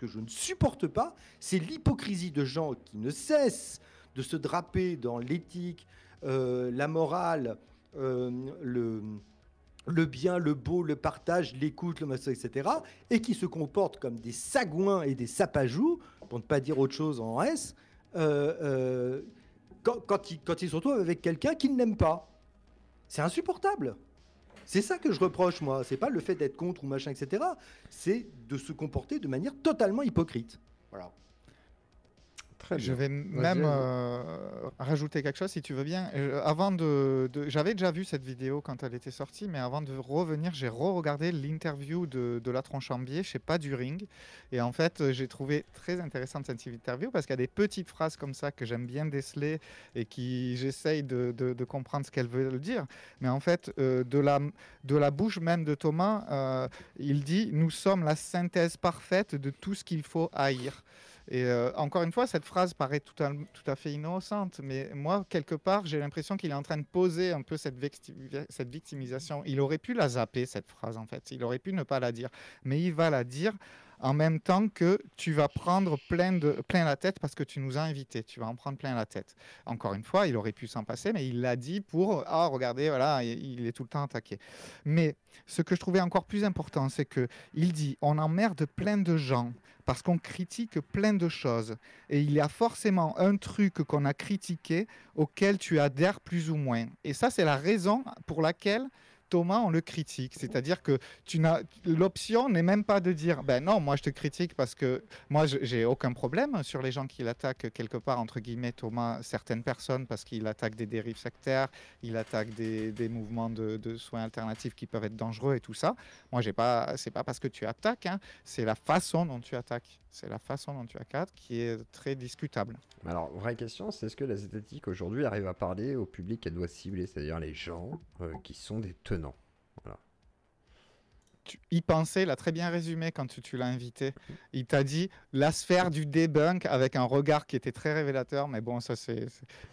je ne supporte pas, c'est l'hypocrisie de gens qui ne cessent de se draper dans l'éthique, la morale, le bien, le beau, le partage, l'écoute, le machin, etc., et qui se comportent comme des sagouins et des sapajous, pour ne pas dire autre chose en S, quand ils se retrouvent avec quelqu'un qu'ils n'aiment pas. C'est insupportable. C'est ça que je reproche, moi. C'est pas le fait d'être contre ou machin, etc. C'est de se comporter de manière totalement hypocrite. Voilà. Très bien. Je vais même rajouter quelque chose, si tu veux bien. J'avais déjà vu cette vidéo quand elle était sortie, mais avant de revenir, j'ai re-regardé l'interview de la Tronchambier chez Pas du Ring. Et en fait, j'ai trouvé très intéressante cette interview parce qu'il y a des petites phrases comme ça que j'aime bien déceler et qui j'essaye de comprendre ce qu'elle veut dire. Mais en fait, de la bouche même de Thomas, il dit « Nous sommes la synthèse parfaite de tout ce qu'il faut haïr ». Et encore une fois, cette phrase paraît tout à fait innocente, mais moi, quelque part, j'ai l'impression qu'il est en train de poser un peu cette victimisation. Il aurait pu la zapper, cette phrase, en fait. Il aurait pu ne pas la dire. Mais il va la dire en même temps que tu vas prendre plein la tête parce que tu nous as invités. Tu vas en prendre plein la tête. Encore une fois, il aurait pu s'en passer, mais il l'a dit pour « Ah, regardez, voilà, il est tout le temps attaqué. » Mais ce que je trouvais encore plus important, c'est qu'il dit « On emmerde plein de gens. » Parce qu'on critique plein de choses. Et il y a forcément un truc qu'on a critiqué auquel tu adhères plus ou moins. Et ça, c'est la raison pour laquelle Thomas, on le critique. C'est-à-dire que l'option n'est même pas de dire « Ben non, moi je te critique parce que moi j'ai aucun problème sur les gens qui l'attaquent quelque part, entre guillemets, Thomas, certaines personnes parce qu'il attaque des dérives sectaires, il attaque des mouvements de soins alternatifs qui peuvent être dangereux et tout ça. Moi, c'est pas parce que tu attaques, hein, c'est la façon dont tu attaques. C'est la façon dont tu attaques qui est très discutable. Alors, vraie question, c'est est-ce que la zététique aujourd'hui arrive à parler au public qu'elle doit cibler, c'est-à-dire les gens qui sont des tenants. Voilà. Y penser, l'a très bien résumé quand tu l'as invité. Il t'a dit la sphère du debunk avec un regard qui était très révélateur, mais bon, ça c'est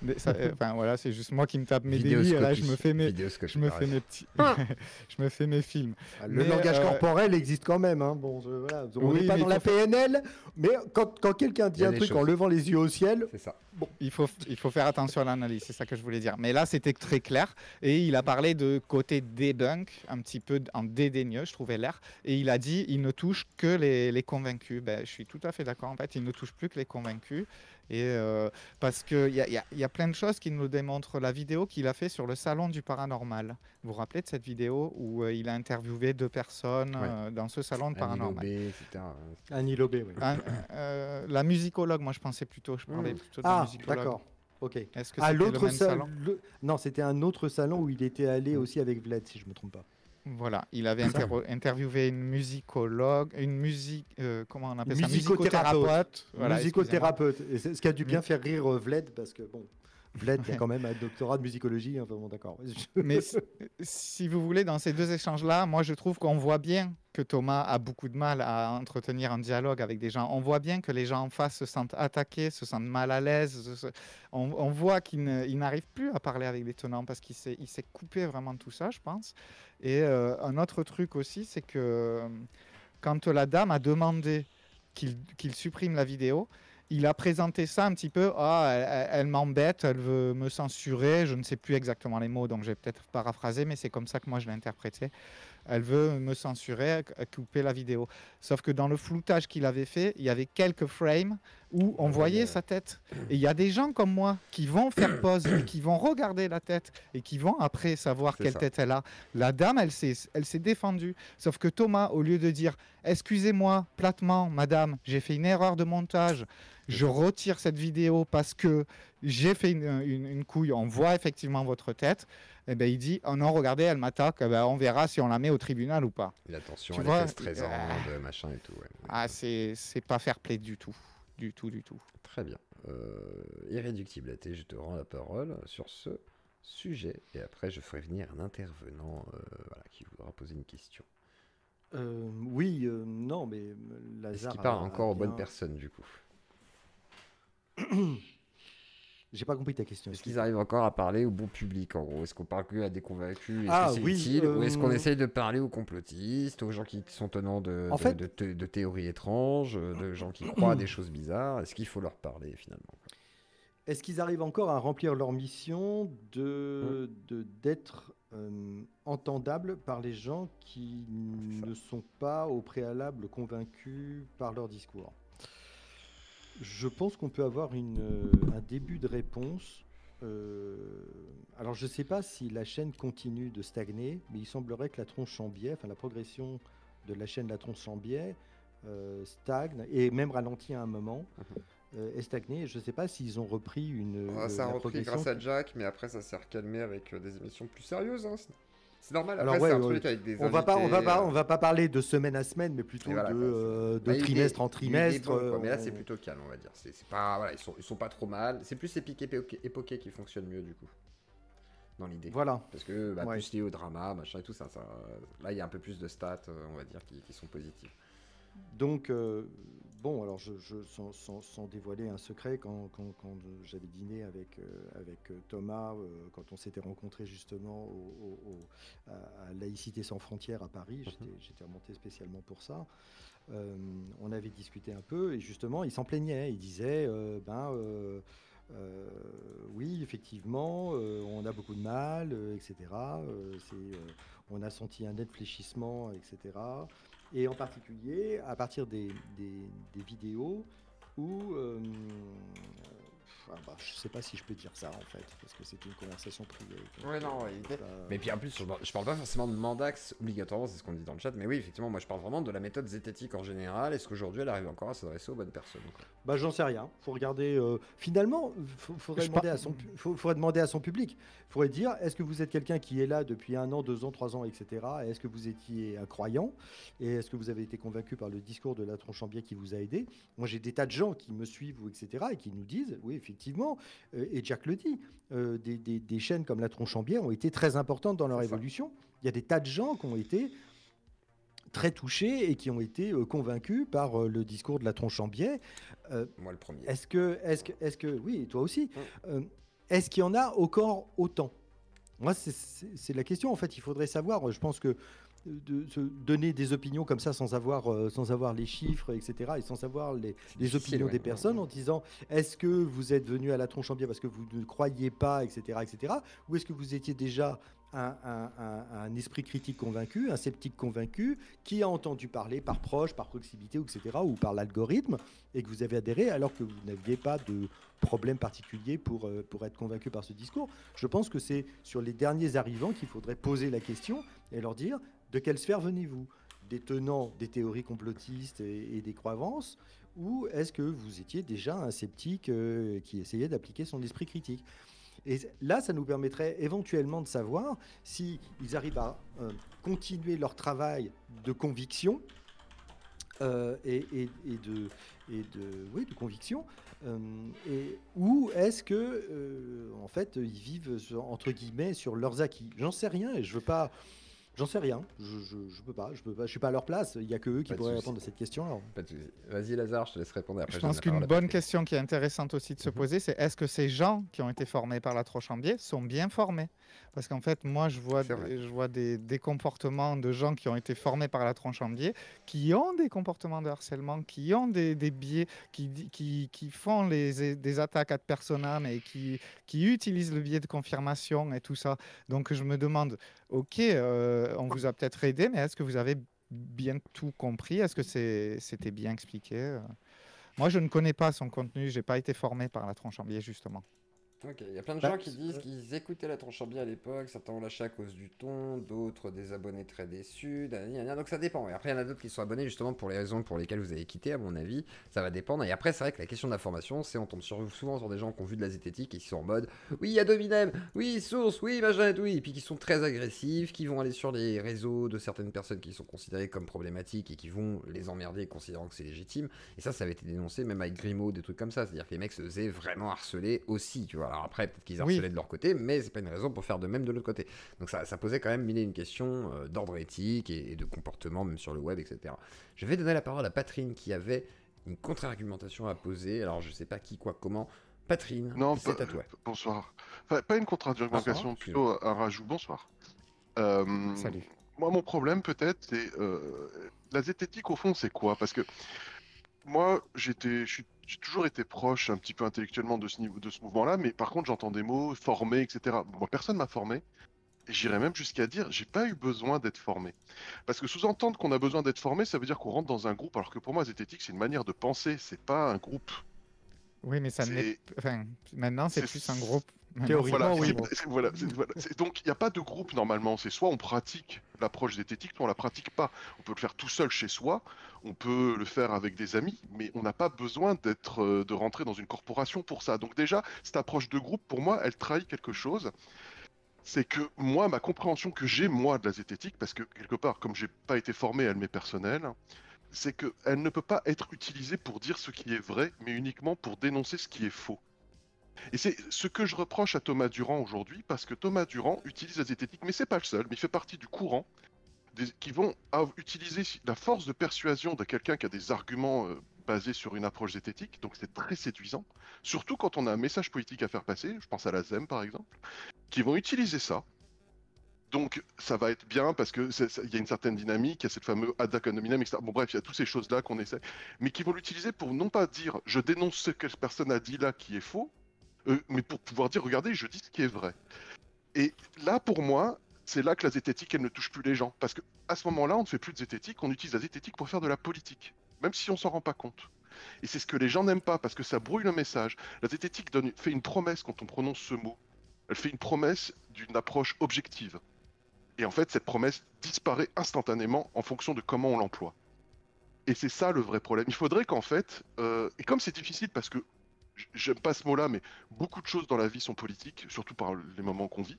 enfin voilà, c'est juste moi qui me tape mes délits et là je me fais mes petits je me fais mes films. Le langage corporel existe quand même, hein. Bon, voilà, on n'est pas dans la PNL, mais quand quelqu'un dit un truc en levant les yeux au ciel, c'est ça. Bon. Il faut faire attention à l'analyse, c'est ça que je voulais dire. Mais là, c'était très clair. Et il a parlé de côté debunk, un petit peu en dédaigneux, je trouvais l'air. Et il a dit, il ne touche que les convaincus. Ben, je suis tout à fait d'accord. En fait, il ne touche plus que les convaincus. Et parce qu'il y a plein de choses qui nous démontrent. La vidéo qu'il a fait sur le salon du paranormal. Vous vous rappelez de cette vidéo où il a interviewé 2 personnes dans ce salon de paranormal. Annie Lobé, oui. La musicologue, moi je pensais plutôt. Je parlais plutôt de la musicologue. D'accord. Ok. Est-ce que c'était le même salon ? Non, c'était un autre salon où il était allé aussi avec Vlad, si je ne me trompe pas. Voilà, il avait interviewé une musicologue, comment on appelle ça, musicothérapeute. Voilà, Musicothérapeute. Et c'est ce qui a dû bien faire rire Vled, parce que bon, Vled, il y a quand même un doctorat de musicologie. Enfin, bon, d'accord. Mais si vous voulez, dans ces deux échanges-là, moi je trouve qu'on voit bien que Thomas a beaucoup de mal à entretenir un dialogue avec des gens. On voit bien que les gens en face se sentent attaqués, se sentent mal à l'aise. On voit qu'il n'arrive plus à parler avec les tenants parce qu'il s'est coupé vraiment de tout ça, je pense. Et un autre truc aussi, c'est que quand la dame a demandé qu'il supprime la vidéo, il a présenté ça un petit peu, elle m'embête, elle veut me censurer, je ne sais plus exactement les mots, donc je vais peut-être paraphraser, mais c'est comme ça que moi je l'ai interprété. Elle veut me censurer, couper la vidéo. Sauf que dans le floutage qu'il avait fait, il y avait quelques frames où on voyait sa tête. Et il y a des gens comme moi qui vont faire pause, et qui vont regarder la tête et qui vont après savoir quelle tête elle a. La dame, elle s'est défendue. Sauf que Thomas, au lieu de dire « Excusez-moi, platement, madame, j'ai fait une erreur de montage, je retire cette vidéo parce que j'ai fait une couille, on voit effectivement votre tête », eh ben, il dit « Oh non, regardez, elle m'attaque, on verra si on la met au tribunal ou pas. » Et l'attention, elle est stressante, machin et tout. Ouais. Ah, c'est pas fair play du tout. Du tout. Très bien. Irréductibilité, je te rends la parole sur ce sujet. Et après, je ferai venir un intervenant qui voudra poser une question. Non, mais Lazare... Est-ce qu'il parle encore aux bonnes personnes, du coup? J'ai pas compris ta question. Est-ce qu'ils arrivent encore à parler au bon public, en gros? Est-ce qu'on parle que à des convaincus? Est-ce que c'est utile? Ou est-ce qu'on essaye de parler aux complotistes, aux gens qui sont tenants de théories étranges, de gens qui croient à des choses bizarres? Est-ce qu'il faut leur parler, finalement? Est-ce qu'ils arrivent encore à remplir leur mission d'être entendables par les gens qui ne sont pas au préalable convaincus par leur discours? Je pense qu'on peut avoir un début de réponse. Alors, je ne sais pas si la chaîne continue de stagner, mais il semblerait que la tronche en biais, la progression de la chaîne La Tronche en biais stagne et même ralentit à un moment. Est stagné. Je ne sais pas s'ils ont repris ça a repris grâce à Jack, mais après ça s'est recalmé avec des émissions plus sérieuses. Hein. C'est normal. Après, c'est un truc avec des on va pas parler de semaine à semaine, mais plutôt de trimestre en trimestre. Mais là, c'est plutôt calme, on va dire. C'est pas, ils sont pas trop mal. C'est plus Epic Époqué qui fonctionne mieux, du coup. Dans l'idée. Voilà. Parce que plus lié au drama, machin et tout ça. Là, il y a un peu plus de stats, on va dire, qui sont positives. Donc, alors sans dévoiler un secret, quand j'avais dîné avec Thomas, quand on s'était rencontrés justement à Laïcité sans frontières à Paris, j'étais remonté spécialement pour ça. On avait discuté un peu et justement, il s'en plaignait. Il disait, oui, effectivement, on a beaucoup de mal, etc. On a senti un net fléchissement, etc. Et en particulier, à partir des vidéos où... je ne sais pas si je peux dire ça, en fait, parce que c'est une conversation privée. Ouais, non, mais puis en plus, je parle pas forcément de Mandax obligatoirement, c'est ce qu'on dit dans le chat, mais oui, effectivement, moi je parle vraiment de la méthode zététique en général. Est-ce qu'aujourd'hui elle arrive encore à s'adresser aux bonnes personnes, quoi? J'en sais rien. Faut regarder. Finalement, faudrait demander à son public. Il faudrait dire, est-ce que vous êtes quelqu'un qui est là depuis 1 an, 2 ans, 3 ans, etc. Est-ce que vous étiez un croyant? Et est-ce que vous avez été convaincu par le discours de La Tronche en biais qui vous a aidé? Moi, j'ai des tas de gens qui me suivent, etc. et qui nous disent, oui, effectivement, et Jack le dit, des chaînes comme La Tronche en biais ont été très importantes dans leur évolution. Il y a des tas de gens qui ont été très touchés et qui ont été convaincus par le discours de La Tronche en biais. Moi, le premier. Est-ce que oui, et toi aussi. Est-ce qu'il y en a encore autant? Moi, c'est la question. En fait, il faudrait savoir. Je pense que de se donner des opinions comme ça sans avoir les chiffres, etc., et sans savoir les opinions des personnes en disant est-ce que vous êtes venu à La Tronche en biais parce que vous ne croyez pas, etc., ou est-ce que vous étiez déjà un esprit critique convaincu, un sceptique convaincu, qui a entendu parler par proche, par proximité, etc., ou par l'algorithme, et que vous avez adhéré alors que vous n'aviez pas de problème particulier pour être convaincu par ce discours. Je pense que c'est sur les derniers arrivants qu'il faudrait poser la question et leur dire de quelle sphère venez-vous? Des tenants des théories complotistes et des croyances, ou est-ce que vous étiez déjà un sceptique qui essayait d'appliquer son esprit critique? Et là, ça nous permettrait éventuellement de savoir s'ils arrivent à continuer leur travail de conviction de conviction, ou est-ce que en fait ils vivent entre guillemets sur leurs acquis. J'en sais rien et je veux pas. J'en sais rien. Je peux pas. Je suis pas à leur place. Il y a que eux qui pourraient répondre à cette question. Pas de souci. Vas-y Lazare, je te laisse répondre. Après, Je pense qu'une bonne question qui est intéressante aussi de se poser, c'est est-ce que ces gens qui ont été formés par la Trochambier sont bien formés? Parce qu'en fait, moi, je vois des comportements de gens qui ont été formés par la Trochambier, qui ont des comportements de harcèlement, qui ont des biais, qui font des attaques ad personam et qui utilisent le biais de confirmation et tout ça. Donc, je me demande, ok, on vous a peut-être aidé, mais est-ce que vous avez bien tout compris? Est-ce que c'était bien expliqué? Moi, je ne connais pas son contenu. J'ai pas été formé par la Trochambier, justement. Ok, il y a plein de gens qui disent qu'ils écoutaient la Trochambier à l'époque, certains ont lâché à cause du ton, d'autres des abonnés très déçus, donc ça dépend. Et après, il y en a d'autres qui sont abonnés justement pour les raisons pour lesquelles vous avez quitté, à mon avis, ça va dépendre. Et après, c'est vrai que la question de l'information, c'est on tombe souvent sur des gens qui ont vu de la zététique et qui sont en mode oui, il y a Dominem, oui, Source, oui, machin, oui, et puis qui sont très agressifs, qui vont aller sur les réseaux de certaines personnes qui sont considérées comme problématiques et qui vont les emmerder considérant que c'est légitime. Et ça avait été dénoncé même avec Grimaud, des trucs comme ça, c'est-à-dire que les mecs se faisaient vraiment harceler aussi, tu vois. Alors après, peut-être qu'ils harcelaient de leur côté, mais c'est pas une raison pour faire de même de l'autre côté. Donc ça posait quand même mille et une questions d'ordre éthique et de comportement, même sur le web, etc. Je vais donner la parole à Patrine qui avait une contre-argumentation à poser. Alors je sais pas qui, quoi, comment. Patrine, c'est à toi. Bonsoir. Enfin, pas une contre-argumentation, plutôt un rajout. Bonsoir. Salut. Moi, mon problème, peut-être, c'est la zététique, au fond, c'est quoi? Parce que moi, j'ai toujours été proche un petit peu intellectuellement de ce mouvement-là, mais par contre, j'entends des mots formé, etc. Moi, personne m'a formé. Et j'irais même jusqu'à dire, j'ai pas eu besoin d'être formé. Parce que sous-entendre qu'on a besoin d'être formé, ça veut dire qu'on rentre dans un groupe, alors que pour moi, zététique, c'est une manière de penser, c'est pas un groupe. Oui, mais ça n'est. Enfin, maintenant, c'est plus un groupe. Théoriquement, oui. Donc, il n'y a pas de groupe normalement. C'est soit on pratique l'approche zététique, soit on la pratique pas. On peut le faire tout seul chez soi, on peut le faire avec des amis, mais on n'a pas besoin de rentrer dans une corporation pour ça. Donc déjà, cette approche de groupe, pour moi, elle trahit quelque chose. C'est que moi, ma compréhension que j'ai, moi, de la zététique, parce que quelque part, comme j'ai pas été formé, elle m'est personnelle, c'est qu'elle ne peut pas être utilisée pour dire ce qui est vrai, mais uniquement pour dénoncer ce qui est faux. Et c'est ce que je reproche à Thomas Durand aujourd'hui, parce que Thomas Durand utilise la zététique, mais c'est pas le seul, mais il fait partie du courant qui vont utiliser la force de persuasion de quelqu'un qui a des arguments basés sur une approche zététique, donc c'est très séduisant, surtout quand on a un message politique à faire passer, je pense à la ZEM par exemple, qui vont utiliser ça. Donc ça va être bien parce que il y a une certaine dynamique, il y a cette fameuse ad hominem, etc. Bon bref, il y a toutes ces choses-là qu'on essaie, mais qui vont l'utiliser pour non pas dire je dénonce ce que cette personne a dit là qui est faux, mais pour pouvoir dire regardez, je dis ce qui est vrai. Et là pour moi, c'est là que la zététique elle ne touche plus les gens, parce que à ce moment-là, on ne fait plus de zététique, on utilise la zététique pour faire de la politique, même si on s'en rend pas compte. Et c'est ce que les gens n'aiment pas parce que ça brouille le message. La zététique fait une promesse quand on prononce ce mot. Elle fait une promesse d'une approche objective. Et en fait, cette promesse disparaît instantanément en fonction de comment on l'emploie. Et c'est ça le vrai problème. Il faudrait qu'en fait, et comme c'est difficile parce que, j'aime pas ce mot-là, mais beaucoup de choses dans la vie sont politiques, surtout par les moments qu'on vit,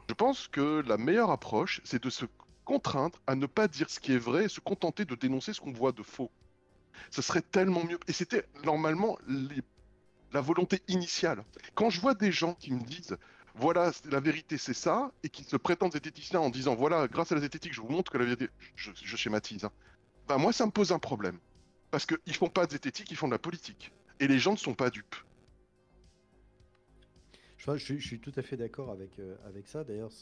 je pense que la meilleure approche, c'est de se contraindre à ne pas dire ce qui est vrai et se contenter de dénoncer ce qu'on voit de faux. Ce serait tellement mieux. Et c'était normalement la volonté initiale. Quand je vois des gens qui me disent voilà, la vérité c'est ça, et qui se prétendent zététiciens en disant voilà, grâce à la zététique, je vous montre que la vérité. Je schématise. Hein. Ben, moi, ça me pose un problème. Parce qu'ils font pas de zététique, ils font de la politique. Et les gens ne sont pas dupes. Je suis tout à fait d'accord avec ça. D'ailleurs,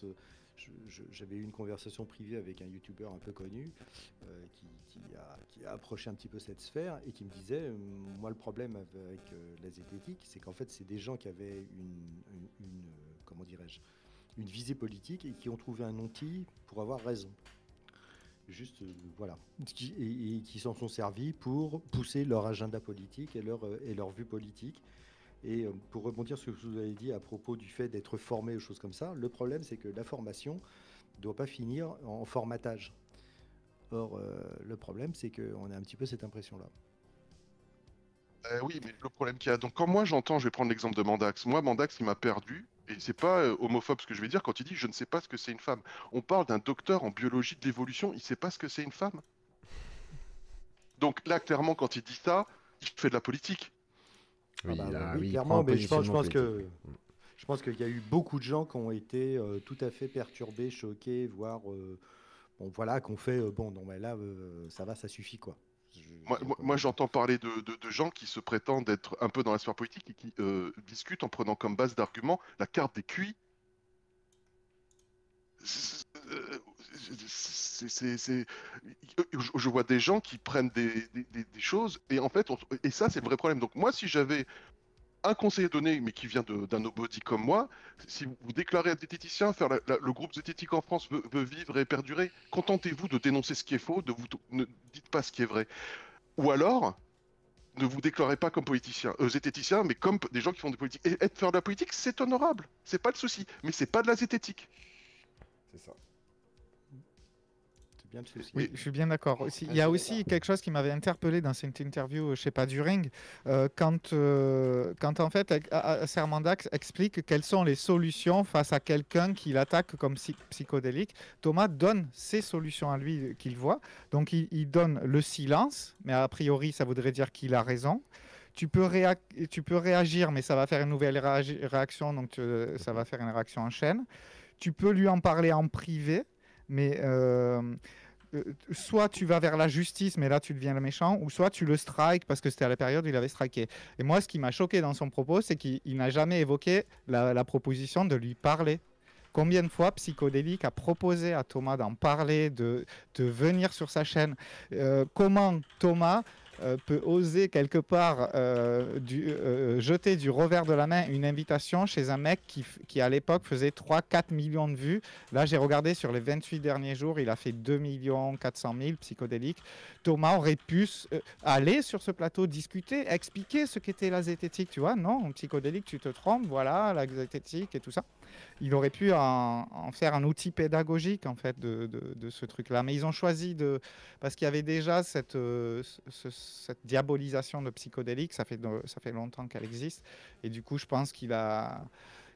j'avais eu une conversation privée avec un youtubeur un peu connu qui a approché un petit peu cette sphère et qui me disait moi, le problème avec la zététique, c'est qu'en fait, c'est des gens qui avaient comment dirais-je, une visée politique et qui ont trouvé un outil pour avoir raison. Juste, voilà. Et qui s'en sont servis pour pousser leur agenda politique et leur vue politique. Et pour rebondir sur ce que vous avez dit à propos du fait d'être formé ou choses comme ça, le problème c'est que la formation ne doit pas finir en formatage. Or, le problème c'est qu'on a un petit peu cette impression-là. Oui, mais le problème qu'il y a... Donc quand moi j'entends, je vais prendre l'exemple de Mandax. Moi, Mandax, il m'a perdu Et c'est pas homophobe ce que je vais dire quand il dit je ne sais pas ce que c'est une femme. On parle d'un docteur en biologie de l'évolution, il sait pas ce que c'est une femme. Donc là, clairement, quand il dit ça, il fait de la politique. Oui, Ah bah, là, oui, oui, il clairement, prend un mais je pense positionnement que politique. je pense qu'il y a eu beaucoup de gens qui ont été tout à fait perturbés, choqués, voire bon voilà, qu'on fait bon non mais là ça va, ça suffit quoi. Moi, j'entends parler de gens qui se prétendent être un peu dans la sphère politique et qui discutent en prenant comme base d'argument la carte des QI. Je vois des gens qui prennent des choses et en fait, et ça c'est le vrai problème. Donc moi, si j'avais un conseil à donner, mais qui vient d'un nobody comme moi, si vous déclarez être diététicien, le groupe zététique en France veut vivre et perdurer, contentez-vous de dénoncer ce qui est faux, ne dites pas ce qui est vrai. Ou alors, ne vous déclarez pas comme politicien, zététicien, mais comme des gens qui font des politiques. Et faire de la politique, c'est honorable, c'est pas le souci, mais c'est pas de la zététique. C'est ça. C'est bien le souci. Oui, je suis bien d'accord. Il y a aussi quelque chose qui m'avait interpellé dans cette interview chez Paduring, quand en fait Sermandax explique quelles sont les solutions face à quelqu'un qui l'attaque comme psychodélique. Thomas donne ses solutions à lui qu'il voit. Donc il donne le silence, mais a priori ça voudrait dire qu'il a raison. Tu peux réagir, mais ça va faire une nouvelle réaction, donc ça va faire une réaction en chaîne. Tu peux lui en parler en privé, mais soit tu vas vers la justice, mais là tu deviens le méchant, ou soit tu le strikes parce que c'était à la période où il avait striké. Et moi, ce qui m'a choqué dans son propos, c'est qu'il n'a jamais évoqué la proposition de lui parler. Combien de fois Psychodélique a proposé à Thomas d'en parler, de venir sur sa chaîne. Comment Thomas peut oser quelque part jeter du revers de la main une invitation chez un mec qui à l'époque faisait 3-4 millions de vues. Là, j'ai regardé sur les 28 derniers jours, il a fait 2 400 000 Psychodélique. Thomas aurait pu aller sur ce plateau, discuter, expliquer ce qu'était la zététique. Tu vois, non, Psychodélique, tu te trompes, voilà, la zététique et tout ça. Il aurait pu en faire un outil pédagogique en fait de ce truc-là. Mais ils ont choisi parce qu'il y avait déjà cette diabolisation de Psychodélique, ça fait longtemps qu'elle existe. Et du coup, je pense qu'il a...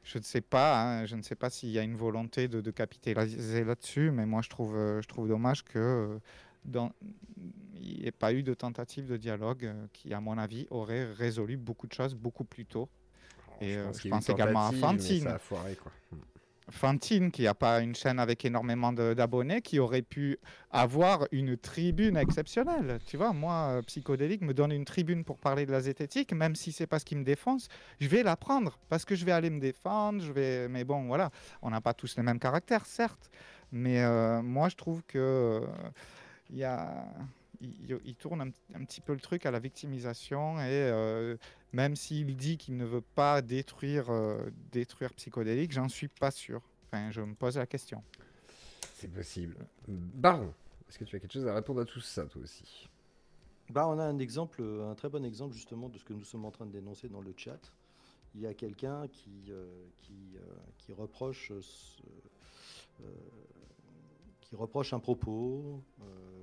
Je ne sais pas, je ne sais pas s'il y a une volonté de capitaliser là-dessus, mais moi je trouve dommage que il n'y ait pas eu de tentative de dialogue qui, à mon avis, aurait résolu beaucoup de choses beaucoup plus tôt. Et je pense également à Fantine. Ça a foiré, quoi. Fantine, qui n'a pas une chaîne avec énormément d'abonnés, qui aurait pu avoir une tribune exceptionnelle. Tu vois, moi, Psychodélique me donne une tribune pour parler de la zététique, même si c'est pas ce qui me défonce, je vais la prendre parce que je vais aller me défendre. Mais bon, voilà, on n'a pas tous les mêmes caractères, certes, mais moi, je trouve que il tourne un petit peu le truc à la victimisation et même s'il dit qu'il ne veut pas détruire Psychodélique, j'en suis pas sûr. Enfin, je me pose la question. C'est possible. Baron, est-ce que tu as quelque chose à répondre à tout ça, toi aussi? Bah, on a un très bon exemple justement de ce que nous sommes en train de dénoncer dans le chat. Il y a quelqu'un qui reproche un propos,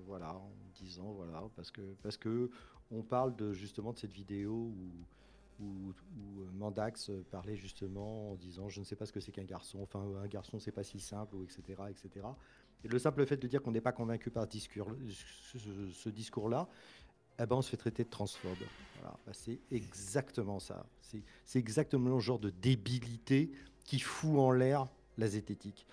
voilà, en disant voilà, parce que on parle justement de cette vidéo où Mandax parlait justement en disant je ne sais pas ce que c'est qu'un garçon, enfin un garçon c'est pas si simple, ou etc., etc. Et le simple fait de dire qu'on n'est pas convaincu par ce discours-là, eh ben on se fait traiter de transphobe. Voilà, bah, c'est exactement ça. C'est exactement le genre de débilité qui fout en l'air la zététique.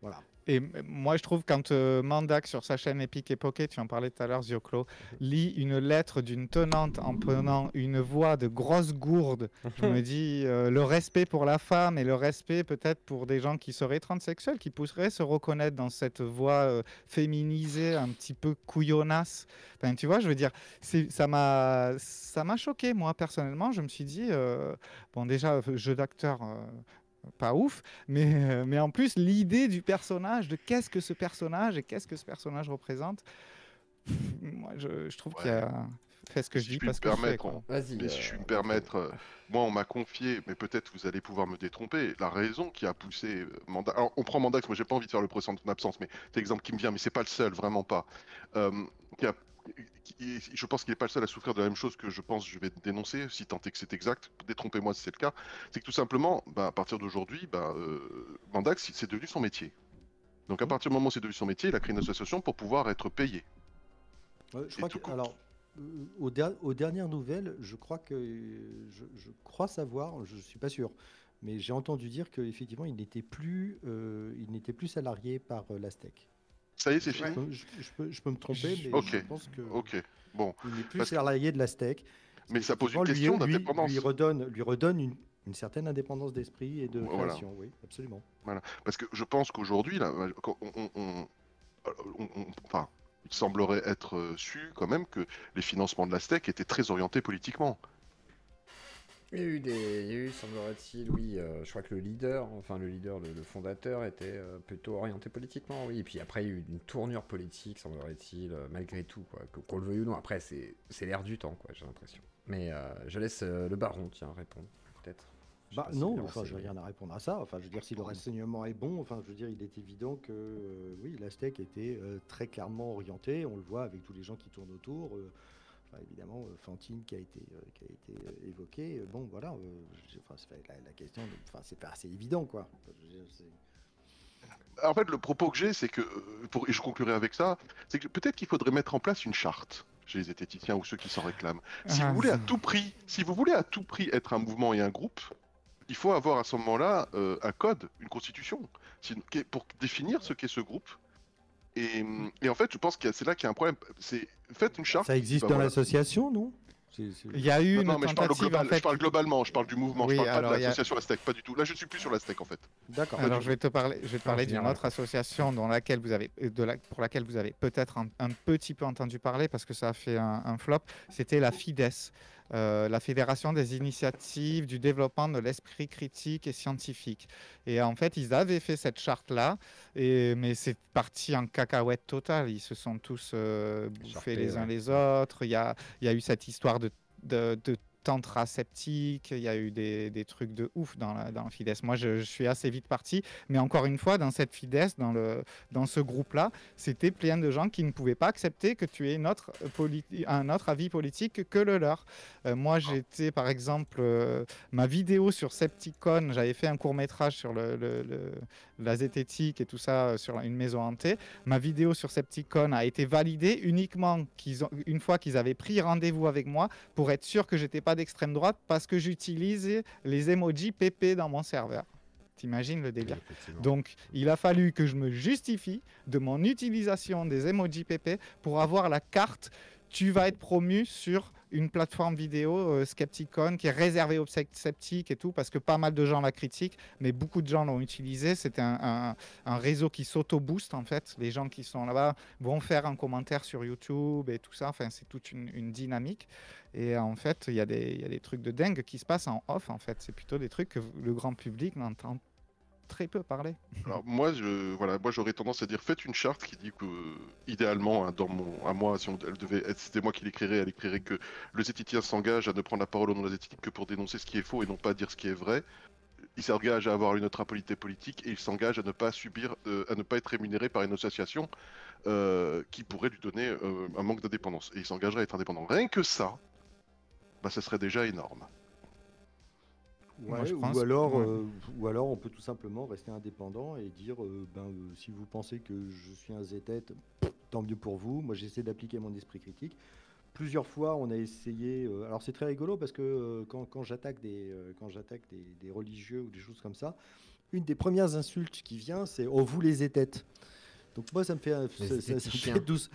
Voilà. Et moi, je trouve quand Mandax sur sa chaîne Epic et Pocket, tu en parlais tout à l'heure, Zioclo, lit une lettre d'une tenante en prenant une voix de grosse gourde, je me dis le respect pour la femme et le respect peut-être pour des gens qui seraient transsexuels, qui pourraient se reconnaître dans cette voix féminisée, un petit peu couillonasse. Enfin, tu vois, je veux dire, ça m'a choqué, moi, personnellement. Je me suis dit, bon, déjà, jeu d'acteur... pas ouf, mais en plus l'idée du personnage, de qu'est-ce que ce personnage et qu'est-ce que ce personnage représente, moi je trouve qu'il y a fait ce que je dis parce que je fais, quoi. Mais si je puis me permettre, moi on m'a confié, mais peut-être vous allez pouvoir me détromper, la raison qui a poussé Mandax. Alors on prend Mandax, moi j'ai pas envie de faire le procès en ton absence, mais c'est l'exemple qui me vient, mais c'est pas le seul, vraiment pas. je pense qu'il n'est pas le seul à souffrir de la même chose que je pense je vais dénoncer, si tant est que c'est exact, détrompez-moi si c'est le cas, c'est que tout simplement, à partir d'aujourd'hui, Mandax, c'est devenu son métier. Donc à partir du moment où c'est devenu son métier, il a créé une association pour pouvoir être payé. Je crois que, alors, aux dernières nouvelles, je crois je crois savoir, je suis pas sûr, mais j'ai entendu dire qu'effectivement, il n'était plus salarié par l'Astec. Ça y est, c'est fini. Je peux me tromper, mais Ok. je pense que Bon. il n'est plus salarié de l'Astec. Mais ça pose une question d'indépendance. Lui redonne une certaine indépendance d'esprit et de création, oui, absolument. Voilà. Parce que je pense qu'aujourd'hui, là, enfin, il semblerait être su quand même que les financements de l'Astec étaient très orientés politiquement. Il y a eu, semblerait-il, oui, je crois que le fondateur était plutôt orienté politiquement, oui. Et puis après, il y a eu une tournure politique, semblerait-il, malgré tout, quoi. Qu'on le veuille ou non. Après, c'est l'air du temps, quoi, j'ai l'impression. Mais je laisse le baron, tiens, répondre, peut-être. Non, enfin, je n'ai rien à répondre à ça. Enfin, je veux dire, si le renseignement est bon, enfin, je veux dire, il est évident que, oui, l'Astec était très clairement orienté. On le voit avec tous les gens qui tournent autour. Enfin, évidemment, Fantine qui a été évoquée. Bon, voilà. La question, enfin, c'est pas assez évident, quoi. Enfin, je veux dire, en fait, le propos que j'ai, c'est que, et je conclurai avec ça, c'est que peut-être qu'il faudrait mettre en place une charte chez les zététiciens ou ceux qui s'en réclament. Si vous voulez à tout prix être un mouvement et un groupe, il faut avoir à ce moment-là un code, une constitution, pour définir ce qu'est ce groupe. Et en fait, je pense que c'est là qu'il y a un problème. Faites une charte. Ça existe dans l'association, non ? Il y a eu une tentative, je parle globalement, je parle du mouvement, oui, je parle pas de l'association Astec, pas du tout. Là, je suis plus sur l'Astec en fait. D'accord. Alors, je vais te parler d'une autre association pour laquelle vous avez peut-être un petit peu entendu parler parce que ça a fait un flop. C'était la FIDES, la Fédération des initiatives du développement de l'esprit critique et scientifique. Et en fait, ils avaient fait cette charte-là, mais c'est parti en cacahuète totale. Ils se sont tous bouffés les uns les autres. Il y a eu cette histoire de tantra sceptique, il y a eu des trucs de ouf dans la FIDES. Moi, je suis assez vite parti, mais encore une fois, dans cette FIDES, dans ce groupe-là, c'était plein de gens qui ne pouvaient pas accepter que tu aies un autre avis politique que le leur. Moi, j'étais, par exemple, ma vidéo sur Septicon, j'avais fait un court-métrage sur la zététique et tout ça, sur une maison hantée. Ma vidéo sur Septicon a été validée uniquement une fois qu'ils avaient pris rendez-vous avec moi pour être sûr que j'étais pas d'extrême droite parce que j'utilisais les emojis PP dans mon serveur. T'imagines le délire. Donc, il a fallu que je me justifie de mon utilisation des emojis PP pour avoir la carte. Tu vas être promu sur une plateforme vidéo Skepticon qui est réservée aux sceptiques et tout, parce que pas mal de gens la critiquent, mais beaucoup de gens l'ont utilisé. C'est un réseau qui s'auto-booste, en fait. Les gens qui sont là-bas vont faire un commentaire sur YouTube et tout ça. Enfin, c'est toute une dynamique. Et en fait, il y a des trucs de dingue qui se passent en off, en fait. C'est plutôt des trucs que le grand public n'entend très peu parler. Alors moi, j'aurais tendance à dire faites une charte qui dit que, idéalement, à moi, si elle devait être, c'était moi qui l'écrirais, elle écrirait que le zététicien s'engage à ne prendre la parole au nom de la zététique que pour dénoncer ce qui est faux et non pas dire ce qui est vrai. Il s'engage à avoir une neutralité politique et il s'engage à ne pas être rémunéré par une association qui pourrait lui donner un manque d'indépendance. Et il s'engagerait à être indépendant. Rien que ça, ça serait déjà énorme. Ouais, ou alors on peut tout simplement rester indépendant et dire si vous pensez que je suis un zétète, tant mieux pour vous. Moi, j'essaie d'appliquer mon esprit critique. Plusieurs fois, on a essayé. Alors, c'est très rigolo parce que quand j'attaque des religieux ou des choses comme ça, une des premières insultes qui vient, c'est « Oh, vous les zétètes ». Donc moi, ça me fait douce.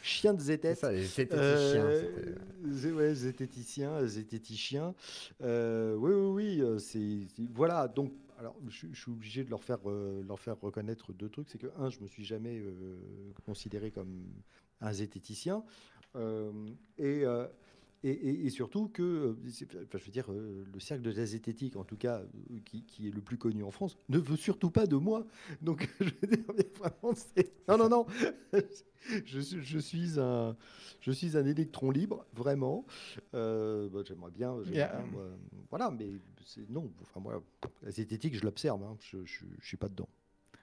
Chien de zétète. C'est ça, les zététiciens. Ouais, zététiciens. Oui. Voilà. Donc, alors, je suis obligé de leur faire reconnaître deux trucs. C'est que, je me suis jamais considéré comme un zététicien. Et surtout que, je veux dire, le cercle de la zététique, en tout cas, qui est le plus connu en France, ne veut surtout pas de moi. Donc, je veux dire, vraiment, non. Je suis un électron libre, vraiment. J'aimerais bien, voilà, mais non. Enfin, moi, la zététique, je l'observe. Je suis pas dedans.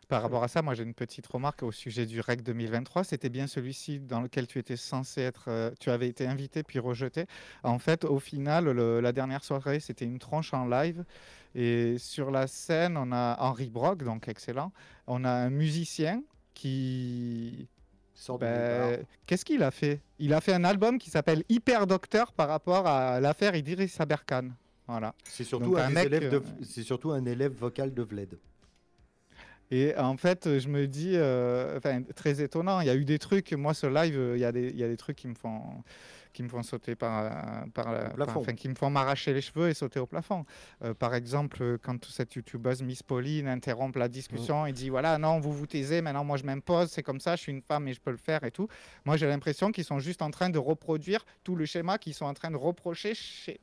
par rapport à ça, moi j'ai une petite remarque au sujet du REC 2023. C'était bien celui-ci dans lequel tu étais censé être, tu avais été invité puis rejeté. En fait, au final, la dernière soirée, c'était une tranche en live. Et sur la scène, on a Henri Brock, donc excellent. On a un musicien qui... Sort du départ. Qu'est-ce qu'il a fait? Il a fait un album qui s'appelle Hyper Docteur par rapport à l'affaire Idriss Aberkan. Voilà. C'est surtout, Donc, un un des mec, élèves c'est surtout un élève vocal de Vled. Et en fait, je me dis, enfin, très étonnant. Il y a eu des trucs. Moi, ce live, il y a des trucs qui me font sauter qui me font m'arracher les cheveux et sauter au plafond. Par exemple, quand cette youtubeuse Miss Pauline interrompt la discussion et dit voilà, non, vous vous taisez, maintenant moi je m'impose, c'est comme ça, je suis une femme et je peux le faire et tout. Moi, j'ai l'impression qu'ils sont juste en train de reproduire tout le schéma qu'ils sont en train de reprocher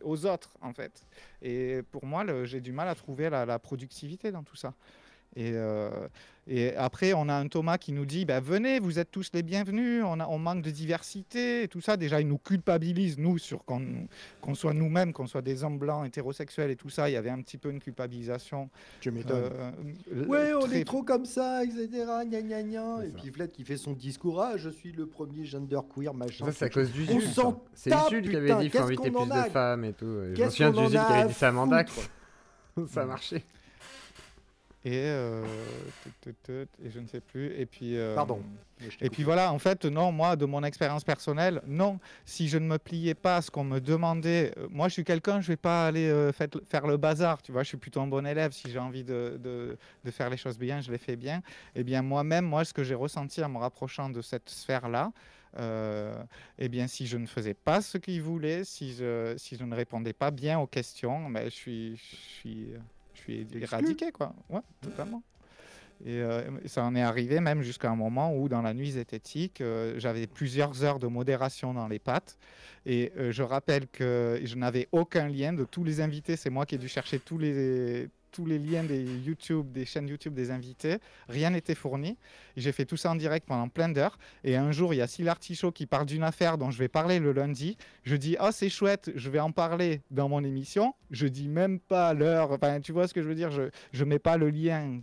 aux autres, en fait. Et pour moi, j'ai du mal à trouver la productivité dans tout ça. Et après, on a un Thomas qui nous dit venez, vous êtes tous les bienvenus, on manque de diversité et tout ça. Déjà, il nous culpabilise, nous, sur qu'on soit nous-mêmes, qu'on soit des hommes blancs, hétérosexuels et tout ça. Il y avait un petit peu une culpabilisation. Tu m'étonnes. Ouais, on est trop comme ça, etc. Gna, gna, gna. Et puis Vlad qui fait son discours je suis le premier genderqueer, machin. Ça, c'est à cause du On Jules. s'en C'est tape, Jules qui avait putain, dit qu'il faut qu'est-ce inviter qu'on plus en a de femmes et tout. Je me Qu'est-ce souviens qu'on du en Jules qui a avait à dit ça à Mandac. foutre Ça a marché. Et je ne sais plus. Et puis, Pardon. Et puis voilà, en fait, non, moi, de mon expérience personnelle, non. Si je ne me pliais pas à ce qu'on me demandait, moi, je suis quelqu'un, je ne vais pas aller faire le bazar, tu vois. Je suis plutôt un bon élève. Si j'ai envie de faire les choses bien, je les fais bien. Eh bien, moi-même, ce que j'ai ressenti en me rapprochant de cette sphère-là, eh bien, si je ne faisais pas ce qu'ils voulaient, si je ne répondais pas bien aux questions, je suis éradiqué, quoi. Ouais, totalement. Et ça en est arrivé même jusqu'à un moment où, dans la nuit zététique, j'avais plusieurs heures de modération dans les pattes. Et je rappelle que je n'avais aucun lien de tous les invités. C'est moi qui ai dû chercher tous les liens des chaînes YouTube des invités. Rien n'était fourni. J'ai fait tout ça en direct pendant plein d'heures. Et un jour, il y a Syl Artichaut qui parle d'une affaire dont je vais parler le lundi. Je dis, oh, c'est chouette, je vais en parler dans mon émission. Je dis même pas l'heure. Enfin, tu vois ce que je veux dire? Je mets pas le lien,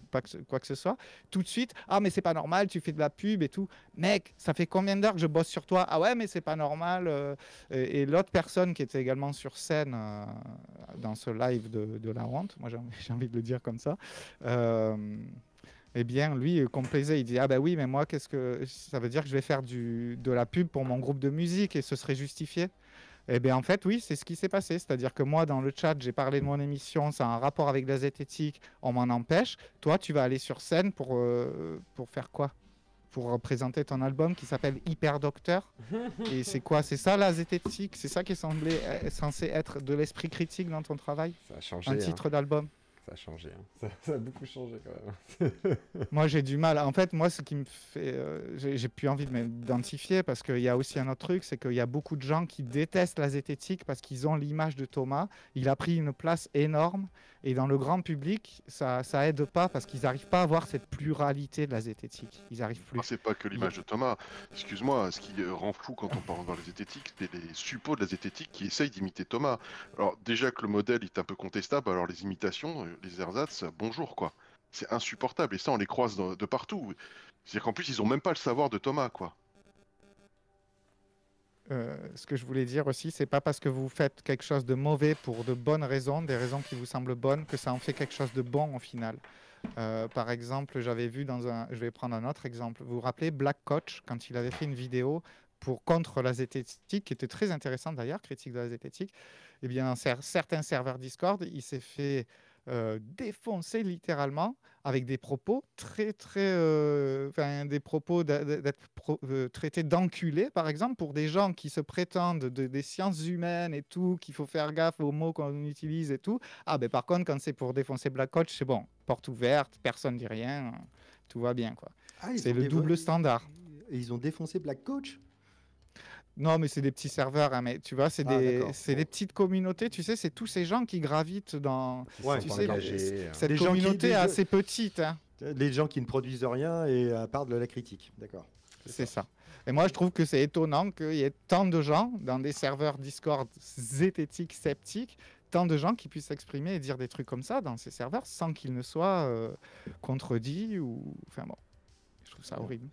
quoi que ce soit. Tout de suite, ah, mais c'est pas normal, tu fais de la pub et tout. Mec, ça fait combien d'heures que je bosse sur toi? Ah ouais, mais c'est pas normal. Et l'autre personne qui était également sur scène dans ce live de la honte, moi j'ai envie de le dire comme ça, eh bien, lui, complaisait. Il dit, ah ben oui, mais moi, qu'est-ce que ça veut dire que je vais faire de la pub pour mon groupe de musique et ce serait justifié? Eh bien, en fait, oui, c'est ce qui s'est passé. C'est-à-dire que moi, dans le chat, j'ai parlé de mon émission, ça a un rapport avec la zététique, on m'en empêche. Toi, tu vas aller sur scène pour faire quoi? Pour présenter ton album qui s'appelle Hyper Docteur. Et c'est quoi? C'est ça la zététique? C'est ça qui est censé être de l'esprit critique dans ton travail? Ça a changé. Un titre d'album? Ça a changé. Ça a beaucoup changé quand même. Moi, j'ai du mal. En fait, moi, ce qui me fait... j'ai plus envie de m'identifier parce qu'il y a aussi un autre truc, c'est qu'il y a beaucoup de gens qui détestent la zététique parce qu'ils ont l'image de Thomas. Il a pris une place énorme et dans le grand public, ça aide pas parce qu'ils n'arrivent pas à voir cette pluralité de la zététique. Ils n'arrivent plus. C'est pas que l'image de Thomas. Excuse-moi, ce qui rend fou quand on parle dans la zététique, c'est les suppôts de la zététique qui essayent d'imiter Thomas. Alors déjà que le modèle est un peu contestable, alors les imitations, les ersatz, bonjour quoi. C'est insupportable et ça on les croise de partout. C'est-à-dire qu'en plus ils ont même pas le savoir de Thomas quoi. Ce que je voulais dire aussi, c'est pas parce que vous faites quelque chose de mauvais pour de bonnes raisons, des raisons qui vous semblent bonnes, que ça en fait quelque chose de bon au final. Par exemple, j'avais vu je vais prendre un autre exemple. Vous vous rappelez Black Coach, quand il avait fait une vidéo contre la zététique, qui était très intéressante d'ailleurs, critique de la zététique, eh bien dans certains serveurs Discord, il s'est fait défoncer littéralement avec des propos des propos d'être traités d'enculés, par exemple, pour des gens qui se prétendent des sciences humaines et tout, qu'il faut faire gaffe aux mots qu'on utilise et tout. Ah ben par contre, quand c'est pour défoncer Black Coach, c'est bon, porte ouverte, personne ne dit rien, tout va bien quoi. C'est le double standard. Et ils ont défoncé Black Coach? Non, mais c'est des petits serveurs, hein, mais tu vois, c'est des petites communautés, tu sais, c'est tous ces gens qui gravitent dans... Tu sais, cette communauté est assez petite. Hein. Les gens qui ne produisent rien et à part de la critique, d'accord. C'est ça. Et moi, je trouve que c'est étonnant qu'il y ait tant de gens dans des serveurs Discord zététiques, sceptiques, tant de gens qui puissent s'exprimer et dire des trucs comme ça dans ces serveurs sans qu'ils ne soient contredits ou... Enfin bon, je trouve ça horrible.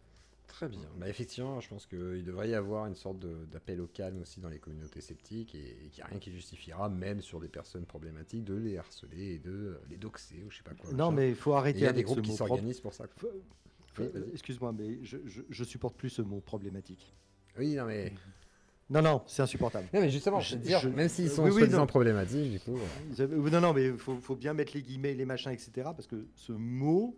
Très bien. Bah, effectivement, je pense qu'il devrait y avoir une sorte d'appel au calme aussi dans les communautés sceptiques et qu'il n'y a rien qui justifiera, même sur des personnes problématiques, de les harceler et de les doxer ou je sais pas quoi. Non, mais il faut Et arrêter il y a des avec ce groupes qui mot s'organisent pour ça. quoi. Oui, vas-y. Excuse-moi, mais je supporte plus ce mot problématique. Oui, non, mais. Non, c'est insupportable. Non, mais justement, je veux dire, même s'ils sont oui, soi-disant non. problématiques, du coup. Non, mais il faut bien mettre les guillemets, les machins, etc. Parce que ce mot,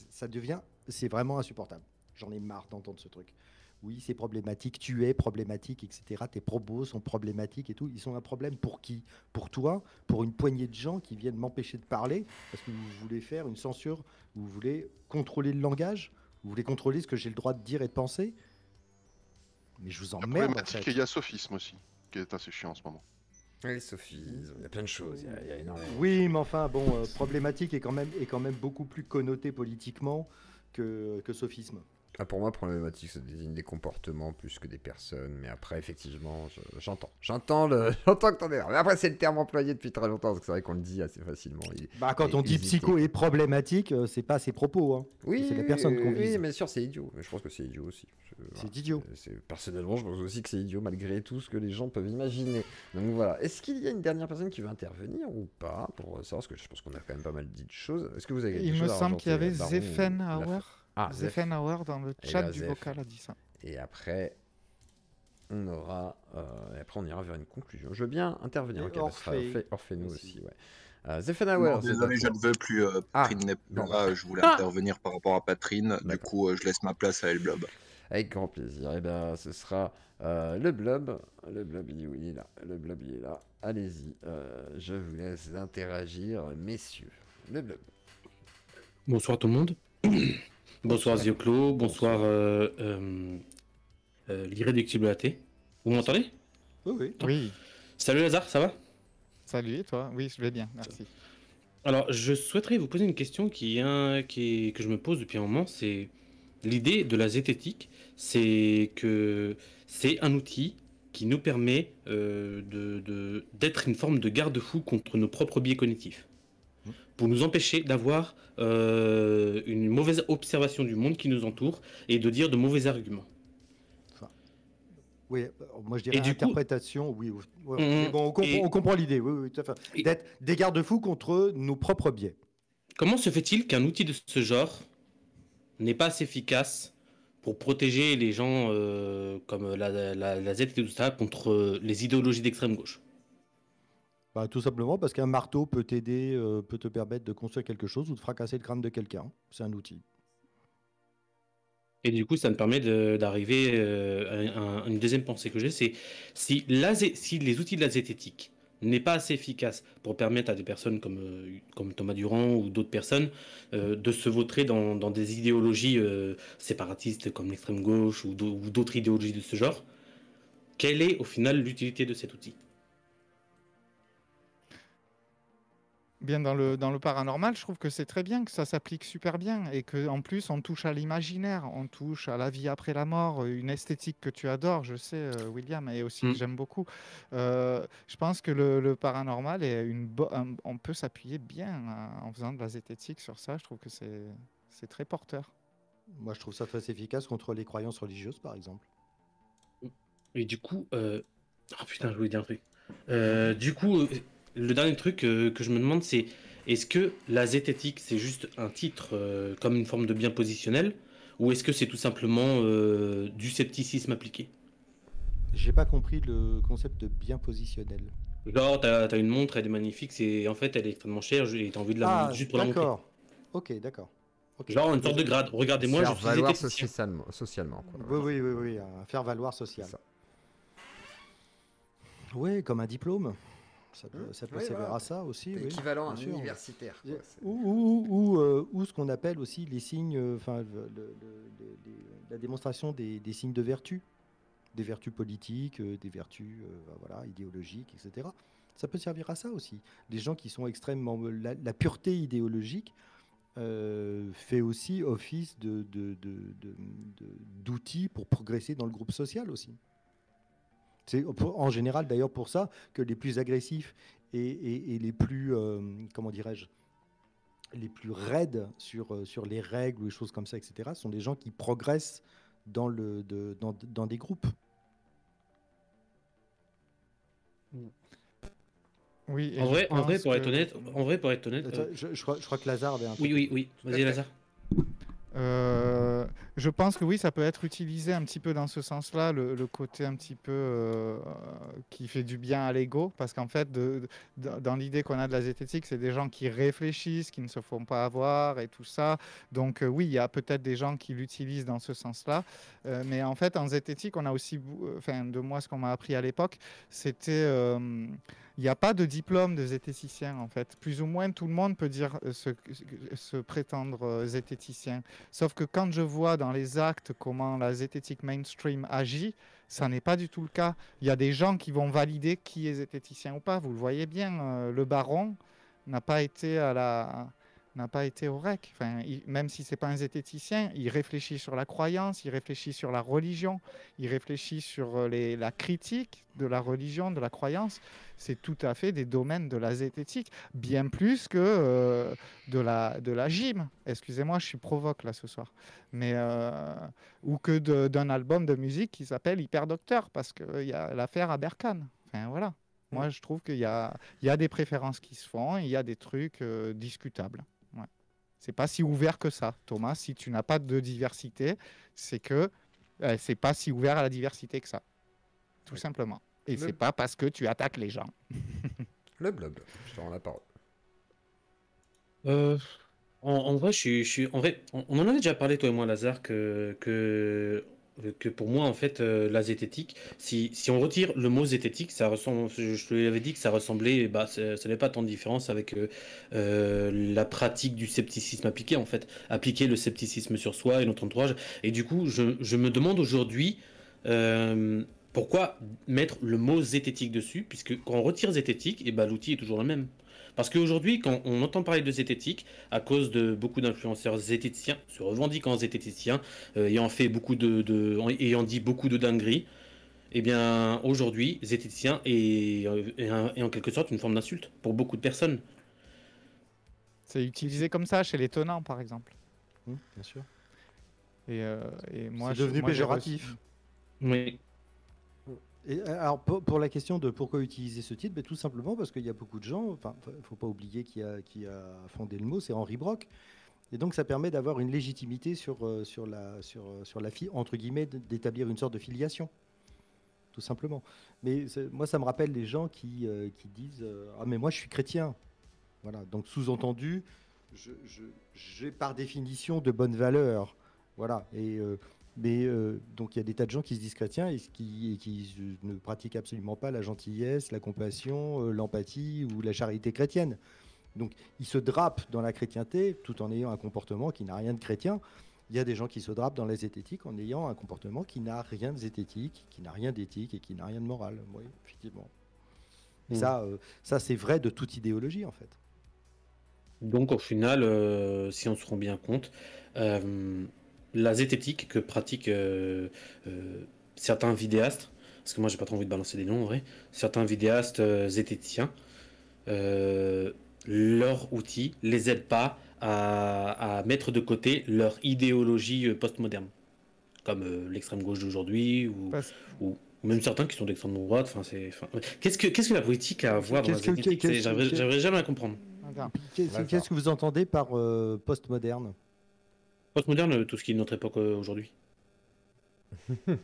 ça devient, c'est vraiment insupportable. J'en ai marre d'entendre ce truc. Oui, c'est problématique, tu es problématique, etc. Tes propos sont problématiques et tout. Ils sont un problème pour qui? Pour toi? Pour une poignée de gens qui viennent m'empêcher de parler parce que vous voulez faire une censure? Vous voulez contrôler le langage? Vous voulez contrôler ce que j'ai le droit de dire et de penser? Mais je vous Il y a emmerde. problématique et il y a sophisme aussi, qui est assez chiant en ce moment. Oui, Sophie, il y a plein de choses. Il y a énormément. Oui, mais enfin, bon, problématique est quand même beaucoup plus connoté politiquement que sophisme. Ah, pour moi, problématique, ça désigne des comportements plus que des personnes. Mais après, effectivement, j'entends. J'entends que t'en es là. Mais après, c'est le terme employé depuis très longtemps, parce que c'est vrai qu'on le dit assez facilement. Quand on dit psycho et problématique, c'est pas ses propos. Hein. Oui, c'est la personne qu'on vise. Oui, mais sûr, c'est idiot. Mais je pense que c'est idiot aussi. C'est idiot. Personnellement, je pense aussi que c'est idiot, malgré tout ce que les gens peuvent imaginer. Donc voilà. Est-ce qu'il y a une dernière personne qui veut intervenir ou pas pour savoir? Parce que je pense qu'on a quand même pas mal dit de choses. Est-ce que vous avez quelque Il chose me à semble qu'il y avait rajouter, Baron, Zephenhauer. Zef. Zephenhauer dans le chat du vocal a dit ça. Et après, on aura. Et après, on ira vers une conclusion. Je veux bien intervenir. Ok, Orphée-nous aussi, ouais. Zephenhauer. Désolé, je ne veux plus. Patrine n'est plus là. Je voulais intervenir par rapport à Patrine. Du coup, je laisse ma place à Elblob. Avec grand plaisir. Et ben, ce sera le Blob. Le Blob, il est là. Le Blob, il est là. Allez-y. Je vous laisse interagir, messieurs. Le Blob. Bonsoir tout le monde. Bonsoir Zioclo. Bonsoir l'irréductible AT. Vous m'entendez? Oui. Salut Lazare, ça va? Salut, et toi? Oui, je vais bien, merci. Alors, je souhaiterais vous poser une question que je me pose depuis un moment. C'est l'idée de la zététique, c'est que c'est un outil qui nous permet d'être une forme de garde-fou contre nos propres biais cognitifs, pour nous empêcher d'avoir une mauvaise observation du monde qui nous entoure et de dire de mauvais arguments. Oui, moi je dirais interprétation, oui. Mais bon, on comprend l'idée, oui, tout à fait. D'être des garde-fous contre nos propres biais. Comment se fait-il qu'un outil de ce genre n'est pas assez efficace pour protéger les gens comme la Z et tout ça contre les idéologies d'extrême gauche? Tout simplement parce qu'un marteau peut t'aider, peut te permettre de construire quelque chose ou de fracasser le crâne de quelqu'un. C'est un outil. Et du coup, ça me permet d'arriver à une deuxième pensée que j'ai, c'est si les outils de la zététique n'est pas assez efficace pour permettre à des personnes comme Thomas Durand ou d'autres personnes de se vautrer dans des idéologies séparatistes comme l'extrême gauche ou d'autres idéologies de ce genre, quelle est au final l'utilité de cet outil? Bien dans le paranormal, je trouve que c'est très bien, que ça s'applique super bien et qu'en plus on touche à l'imaginaire, on touche à la vie après la mort, une esthétique que tu adores, je sais William, et aussi que j'aime beaucoup. Je pense que le paranormal est on peut s'appuyer bien en faisant de la zététique sur ça, je trouve que c'est très porteur. Moi je trouve ça très efficace contre les croyances religieuses par exemple. Et du coup, oh putain, je voulais dire un truc. Du coup, le dernier truc que je me demande, c'est est-ce que la zététique, c'est juste un titre comme une forme de bien positionnel, ou est-ce que c'est tout simplement du scepticisme appliqué? J'ai pas compris le concept de bien positionnel. Genre, t'as une montre, elle est magnifique, elle est extrêmement chère, et t'as envie de la juste pour la montrer. D'accord. Ok, d'accord. Okay. Genre une sorte de grade. Regardez-moi, je suis valoir socialement. Quoi. Oui, un faire valoir social. Oui, comme un diplôme. Ça peut servir à ça aussi. Oui, équivalent à un universitaire. Quoi, ou ce qu'on appelle aussi les signes, la démonstration des signes de vertu, des vertus politiques, des vertus idéologiques, etc. Ça peut servir à ça aussi. Les gens qui sont extrêmement... La pureté idéologique fait aussi office d'outil pour progresser dans le groupe social aussi. C'est en général d'ailleurs pour ça que les plus agressifs et les plus, comment dirais-je, les plus raides sur les règles ou les choses comme ça, etc., sont des gens qui progressent dans des groupes. Oui, en vrai, pour être honnête, je crois que Lazare avait un truc. Oui. Vas-y, Lazare. Je pense que oui, ça peut être utilisé un petit peu dans ce sens-là, le côté un petit peu qui fait du bien à l'ego, parce qu'en fait, dans l'idée qu'on a de la zététique, c'est des gens qui réfléchissent, qui ne se font pas avoir et tout ça. Donc oui, il y a peut-être des gens qui l'utilisent dans ce sens-là, mais en fait, en zététique, on a aussi, de moi, ce qu'on m'a appris à l'époque, c'était il n'y a pas de diplôme de zététicien, en fait. Plus ou moins, tout le monde peut dire se prétendre zététicien. Sauf que quand je vois dans les actes comment la zététique mainstream agit, ça n'est pas du tout le cas. Il y a des gens qui vont valider qui est zététicien ou pas. Vous le voyez bien, le baron n'a pas été au REC. Même si ce n'est pas un zététicien, il réfléchit sur la croyance, il réfléchit sur la religion, il réfléchit sur la critique de la religion, de la croyance. C'est tout à fait des domaines de la zététique, bien plus que de la gym. Excusez-moi, je suis provoque là ce soir. Mais, ou que d'un album de musique qui s'appelle Hyper Docteur, parce qu'il y a l'affaire à Berkane. Voilà. Moi, je trouve qu'il y a des préférences qui se font, et il y a des trucs discutables. Ouais. C'est pas si ouvert que ça, Thomas. Si tu n'as pas de diversité, c'est que c'est pas si ouvert à la diversité que ça, tout simplement. Et c'est pas parce que tu attaques les gens. Le blob, je te rends la parole. En vrai, en vrai, on en avait déjà parlé toi et moi, Lazare, que pour moi, en fait, la zététique, si on retire le mot zététique, ça ressemble, je te l'avais dit que ça ressemblait, ça n'avait pas tant de différence avec la pratique du scepticisme appliqué, en fait, appliquer le scepticisme sur soi et notre entourage. Et du coup, je me demande aujourd'hui pourquoi mettre le mot zététique dessus, puisque quand on retire zététique, l'outil est toujours le même. Parce qu'aujourd'hui, quand on entend parler de zététique, à cause de beaucoup d'influenceurs zététiciens, se revendiquant zététiciens, ayant dit beaucoup de dingueries, eh bien, aujourd'hui, zététicien est en quelque sorte une forme d'insulte pour beaucoup de personnes. C'est utilisé comme ça chez les tenants, par exemple. Bien sûr. Et moi, c'est devenu péjoratif. Oui. Et alors pour la question de pourquoi utiliser ce titre, tout simplement parce qu'il y a beaucoup de gens, il ne faut pas oublier qui a fondé le mot, c'est Henri Brock. Et donc ça permet d'avoir une légitimité sur la fille, entre guillemets, d'établir une sorte de filiation, tout simplement. Mais moi ça me rappelle les gens qui disent ah mais moi je suis chrétien. Voilà, donc sous-entendu, j'ai par définition de bonnes valeurs. Voilà, donc il y a des tas de gens qui se disent chrétiens et qui ne pratiquent absolument pas la gentillesse, la compassion, l'empathie ou la charité chrétienne. Donc ils se drapent dans la chrétienté tout en ayant un comportement qui n'a rien de chrétien. Il y a des gens qui se drapent dans la zététique en ayant un comportement qui n'a rien de zététique, qui n'a rien d'éthique et qui n'a rien de moral. Oui, effectivement. Ça c'est vrai de toute idéologie en fait. Donc au final, si on se rend bien compte, la zététique que pratiquent certains vidéastes, parce que moi j'ai pas trop envie de balancer des noms en vrai, certains vidéastes zététiciens, leur outil les aide pas à mettre de côté leur idéologie postmoderne, comme l'extrême gauche d'aujourd'hui ou même certains qui sont d'extrême droite. Qu'est-ce que la politique a à voir dans la zététique? J'arriverai jamais à comprendre. Qu'est-ce que vous entendez par postmoderne? Postmoderne, tout ce qui est de notre époque aujourd'hui.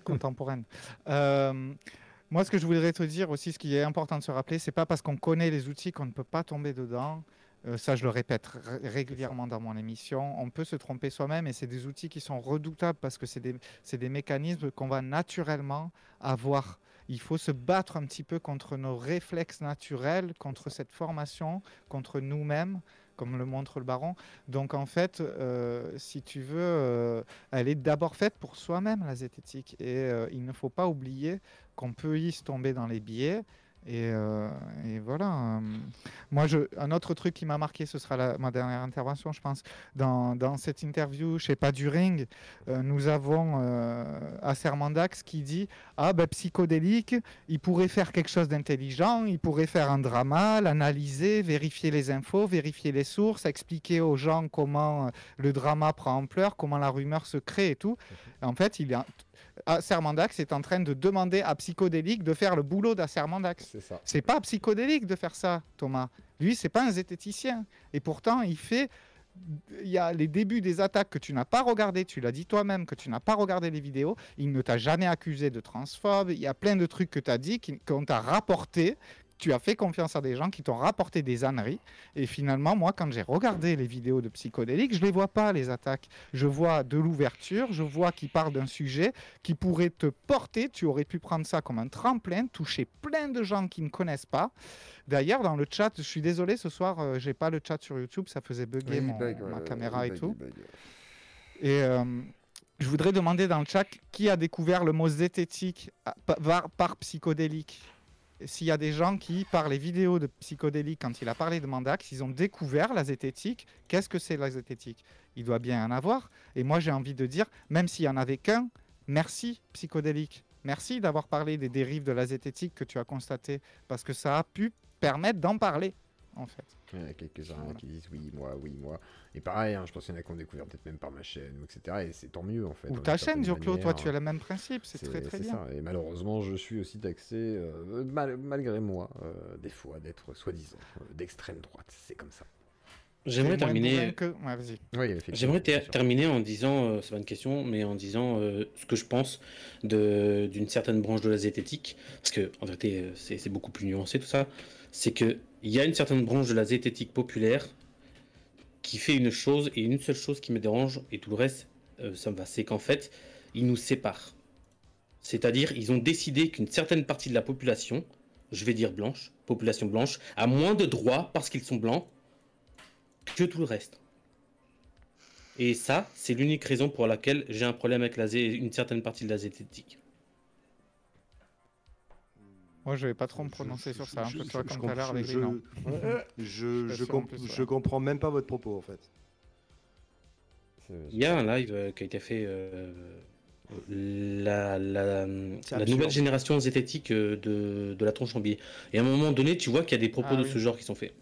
Contemporaine. Moi, ce que je voudrais te dire aussi, ce qui est important de se rappeler, c'est pas parce qu'on connaît les outils qu'on ne peut pas tomber dedans. Ça, je le répète régulièrement dans mon émission. On peut se tromper soi-même et c'est des outils qui sont redoutables parce que c'est des mécanismes qu'on va naturellement avoir. Il faut se battre un petit peu contre nos réflexes naturels, contre cette formation, contre nous-mêmes, comme le montre le baron. Donc en fait, si tu veux, elle est d'abord faite pour soi-même, la zététique. Et il ne faut pas oublier qu'on peut y se tomber dans les biais Et voilà. Moi, un autre truc qui m'a marqué, ce sera ma dernière intervention, je pense. Dans cette interview chez Pas du Ring, nous avons Acer Mandax qui dit psychodélique, il pourrait faire quelque chose d'intelligent, il pourrait faire un drama, l'analyser, vérifier les infos, vérifier les sources, expliquer aux gens comment le drama prend ampleur, comment la rumeur se crée et tout. En fait, Acer Mandax est en train de demander à Psychodélique de faire le boulot d'Acer Mandax. C'est ça. C'est pas à Psychodélique de faire ça, Thomas. Lui, c'est pas un zététicien. Et pourtant, il y a les débuts des attaques que tu n'as pas regardé, tu l'as dit toi-même que tu n'as pas regardé les vidéos, il ne t'a jamais accusé de transphobe, il y a plein de trucs que tu as dit, qu'on t'a rapporté, tu as fait confiance à des gens qui t'ont rapporté des âneries, et finalement, moi, quand j'ai regardé les vidéos de Psychodélique, je les vois pas, les attaques. Je vois de l'ouverture, je vois qu'il parle d'un sujet qui pourrait te porter, tu aurais pu prendre ça comme un tremplin, toucher plein de gens qui ne connaissent pas. D'ailleurs, dans le chat, je suis désolé, ce soir, j'ai pas le chat sur YouTube, ça faisait bugger ma caméra et tout. Et je voudrais demander dans le chat qui a découvert le mot zététique par Psychodélique. S'il y a des gens qui, par les vidéos de Psychodélique, quand il a parlé de Mandax, ils ont découvert la zététique. Qu'est-ce que c'est la zététique? Il doit bien en avoir. Et moi, j'ai envie de dire, même s'il n'y en avait qu'un, merci Psychodélique. Merci d'avoir parlé des dérives de la zététique que tu as constatées, parce que ça a pu permettre d'en parler, en fait. Il y en a quelques-uns qui disent oui, moi. Et pareil, je pense qu'il y en a qui ont découvert peut-être même par ma chaîne, etc. Et c'est tant mieux, en fait. Ou ta chaîne, Dioclo, toi, tu as le même principe. C'est très, très bien. Ça. Et malheureusement, je suis aussi taxé, malgré moi, des fois, d'être soi-disant d'extrême droite. C'est comme ça. J'aimerais terminer. Oui, J'aimerais terminer en disant, c'est pas une question, mais en disant ce que je pense d'une certaine branche de la zététique, parce que en vérité, c'est beaucoup plus nuancé tout ça. C'est que il y a une certaine branche de la zététique populaire qui fait une chose et une seule chose qui me dérange, et tout le reste, ça me va. C'est qu'en fait, ils nous séparent. C'est-à-dire, ils ont décidé qu'une certaine partie de la population, je vais dire blanche, population blanche, a moins de droits parce qu'ils sont blancs que tout le reste. Et ça, c'est l'unique raison pour laquelle j'ai un problème avec une certaine partie de la zététique. Moi, je vais pas trop me prononcer sur ça. Un peu toi, comme tout à l'heure avec je comprends même pas votre propos, en fait. Il y a un live qui a été fait... la nouvelle génération zététique de la tronche en biais. Et à un moment donné, tu vois qu'il y a des propos de ce genre qui sont faits.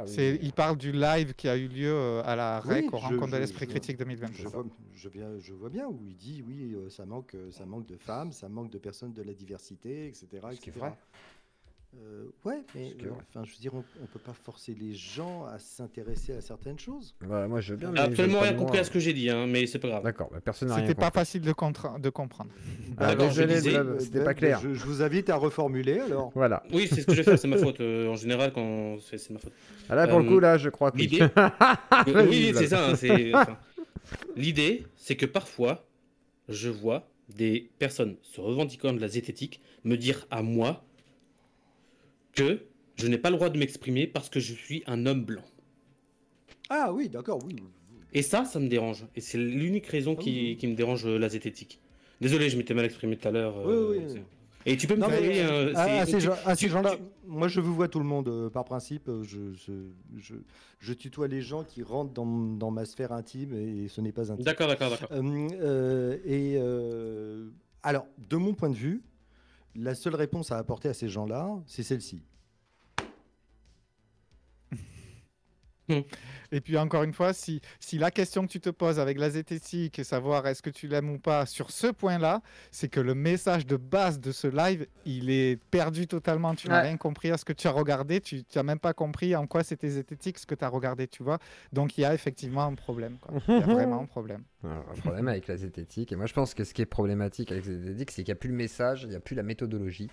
Il parle du live qui a eu lieu à la REC, au Rencontre de l'Esprit Critique 2023. Je vois bien où il dit ça manque de femmes, ça manque de personnes de la diversité, etc. Ce qui est vrai. Ouais, mais je veux dire, on peut pas forcer les gens à s'intéresser à certaines choses. Moi, je veux bien. Absolument rien compris à ce que j'ai dit, mais c'est pas grave. D'accord, personne n'a rien compris. C'était pas facile de comprendre. C'était pas clair. Je vous invite à reformuler alors. Voilà. Oui, c'est ce que je vais faire, c'est ma faute. En général, quand c'est ma faute. Là, pour le coup, là, je crois que l'idée. Oui, c'est ça. L'idée, c'est que parfois, je vois des personnes se revendiquant de la zététique me dire à moi que je n'ai pas le droit de m'exprimer parce que je suis un homme blanc. Ah oui, d'accord, oui. Et ça me dérange. Et c'est l'unique raison qui me dérange la zététique. Désolé, je m'étais mal exprimé tout à l'heure. Oui. Et tu peux me faire... ces gens-là, moi je vous vois tout le monde par principe. Je tutoie les gens qui rentrent dans ma sphère intime et ce n'est pas intime. D'accord. Alors, de mon point de vue, la seule réponse à apporter à ces gens-là, c'est celle-ci. Et puis encore une fois, si la question que tu te poses avec la zététique et savoir est-ce que tu l'aimes ou pas sur ce point-là, c'est que le message de base de ce live, il est perdu totalement. Tu n'as rien compris à ce que tu as regardé. Tu n'as même pas compris en quoi c'était zététique ce que tu as regardé, tu vois. Donc il y a effectivement un problème. Il y a vraiment un problème. Un problème avec la zététique. Et moi je pense que ce qui est problématique avec la zététique, c'est qu'il n'y a plus le message, il n'y a plus la méthodologie.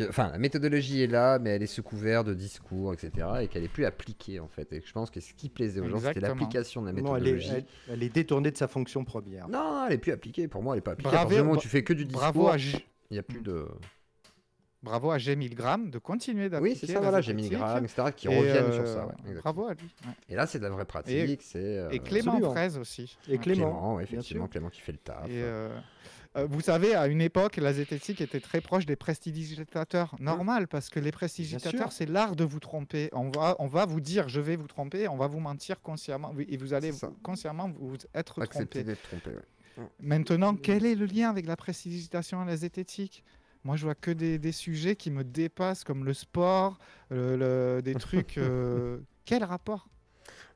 Enfin, la méthodologie est là, mais elle est sous couvert de discours, etc. Et qu'elle n'est plus appliquée, en fait. Et je pense que ce qui plaisait aux gens, c'était l'application de la méthodologie. Elle est détournée de sa fonction première. Non, elle n'est plus appliquée. Pour moi, elle n'est pas appliquée. À partir du moment où tu fais que du discours, il n'y a plus de... Bravo à G. Milgram de continuer d'appliquer. Oui, c'est ça, voilà, G. Milgram, etc., qui reviennent sur ça. Bravo à lui. Et là, c'est de la vraie pratique. Et Clément Fraise aussi. Et Clément, effectivement, Clément qui fait le taf. Vous savez, à une époque, la zététique était très proche des prestidigitateurs. Normal, parce que les prestidigitateurs, c'est l'art de vous tromper. On va vous dire, je vais vous tromper, on va vous mentir consciemment, et vous allez consciemment vous être Accepter trompé. d'être trompé, ouais. Maintenant, quel est le lien avec la prestidigitation et la zététique? Moi, je vois que des sujets qui me dépassent, comme le sport, des trucs... Quel rapport?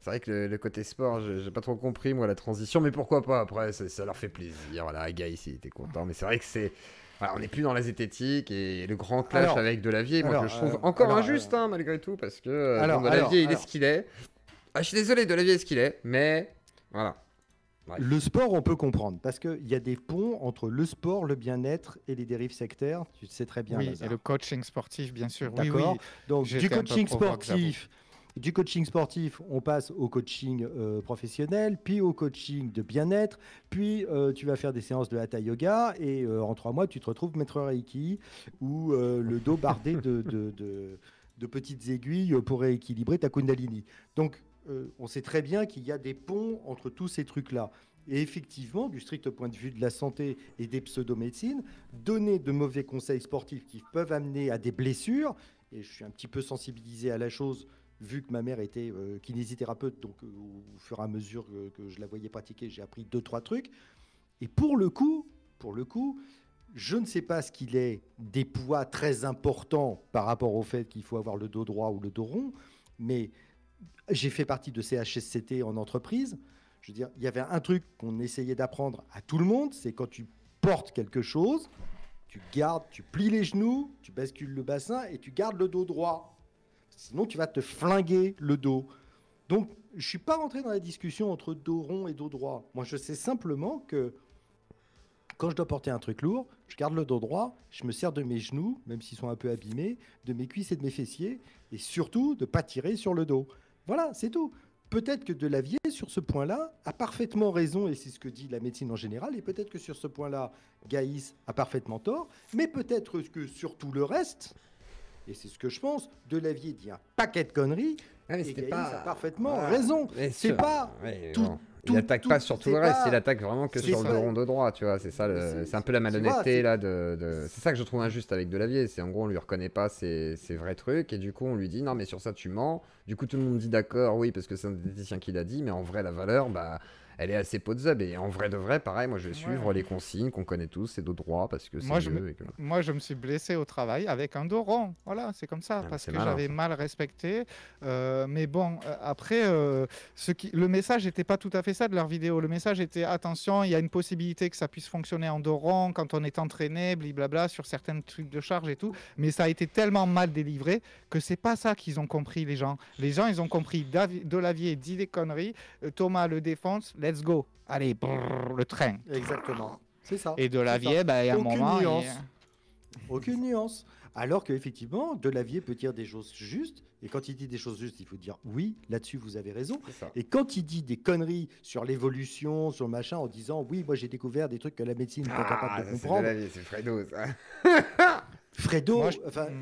C'est vrai que le côté sport, j'ai pas trop compris, moi, la transition, mais pourquoi pas, après, ça leur fait plaisir. Voilà, Guy, ici, t'es content, mais c'est vrai que c'est... Voilà, on n'est plus dans la zététique, et le grand clash avec Delavier, moi, je trouve encore injuste, hein, malgré tout, parce que Delavier, il est ce qu'il est. Ah, je suis désolé, Delavier est ce qu'il est, mais... Voilà. Ouais. Le sport, on peut comprendre, parce qu'il y a des ponts entre le sport, le bien-être et les dérives sectaires, tu sais très bien. Oui, Lazare. et le coaching sportif, bien sûr. D'accord. Oui. Donc, du coaching sportif... Du coaching sportif, on passe au coaching professionnel, puis au coaching de bien-être, puis tu vas faire des séances de hatha yoga et en 3 mois, tu te retrouves maître Reiki ou le dos bardé de petites aiguilles pour rééquilibrer ta Kundalini. Donc, on sait très bien qu'il y a des ponts entre tous ces trucs-là. Et effectivement, du strict point de vue de la santé et des pseudomédecines, donner de mauvais conseils sportifs qui peuvent amener à des blessures, et je suis un petit peu sensibilisé à la chose, vu que ma mère était kinésithérapeute, donc au fur et à mesure que je la voyais pratiquer, j'ai appris 2-3 trucs. Et pour le coup, je ne sais pas ce qu'il est des poids très importants par rapport au fait qu'il faut avoir le dos droit ou le dos rond, mais j'ai fait partie de CHSCT en entreprise. Je veux dire, il y avait un truc qu'on essayait d'apprendre à tout le monde, c'est quand tu portes quelque chose, tu plies les genoux, tu bascules le bassin et tu gardes le dos droit. Sinon, tu vas te flinguer le dos. Donc, je ne suis pas rentré dans la discussion entre dos rond et dos droit. Moi, je sais simplement que quand je dois porter un truc lourd, je garde le dos droit, je me sers de mes genoux, même s'ils sont un peu abîmés, de mes cuisses et de mes fessiers, et surtout de ne pas tirer sur le dos. Voilà, c'est tout. Peut-être que Delavier, sur ce point-là, a parfaitement raison, et c'est ce que dit la médecine en général, et peut-être que sur ce point-là, Gaïs a parfaitement tort, mais peut-être que sur tout le reste... Et c'est ce que je pense. Delavier dit un paquet de conneries. Et Gaïs a parfaitement raison. C'est pas tout. Il n'attaque pas sur tout le reste. Il attaque vraiment que sur le dos rond de droit. Tu vois, c'est ça. C'est un peu la malhonnêteté là. C'est ça que je trouve injuste avec Delavier. C'est en gros on lui reconnaît pas ses vrais trucs et du coup on lui dit non mais sur ça tu mens. Du coup tout le monde dit d'accord oui parce que c'est un diététicien qui l'a dit mais en vrai la valeur elle est assez pot de zub et en vrai de vrai pareil moi je vais suivre les consignes qu'on connaît tous c'est dos droit parce que c'est mieux. Moi je me suis blessé au travail avec un dos rond, voilà c'est comme ça parce que j'avais mal respecté mais bon après le message n'était pas tout à fait ça de leur vidéo, le message était attention il y a une possibilité que ça puisse fonctionner en dos rond quand on est entraîné blablabla sur certains trucs de charge et tout, mais ça a été tellement mal délivré que c'est pas ça qu'ils ont compris les gens ils ont compris Delavier dit des conneries, Thomas le défonce, let's go. Allez, le train. Exactement. C'est ça. Et Delavier, il y a un moment... Aucune nuance. Alors qu'effectivement, Delavier peut dire des choses justes. Et quand il dit des choses justes, il faut dire oui, là-dessus, vous avez raison. Et quand il dit des conneries sur l'évolution, sur le machin, en disant oui, moi j'ai découvert des trucs que la médecine n'est pas capable de comprendre. C'est Fredo, ça. Fredo,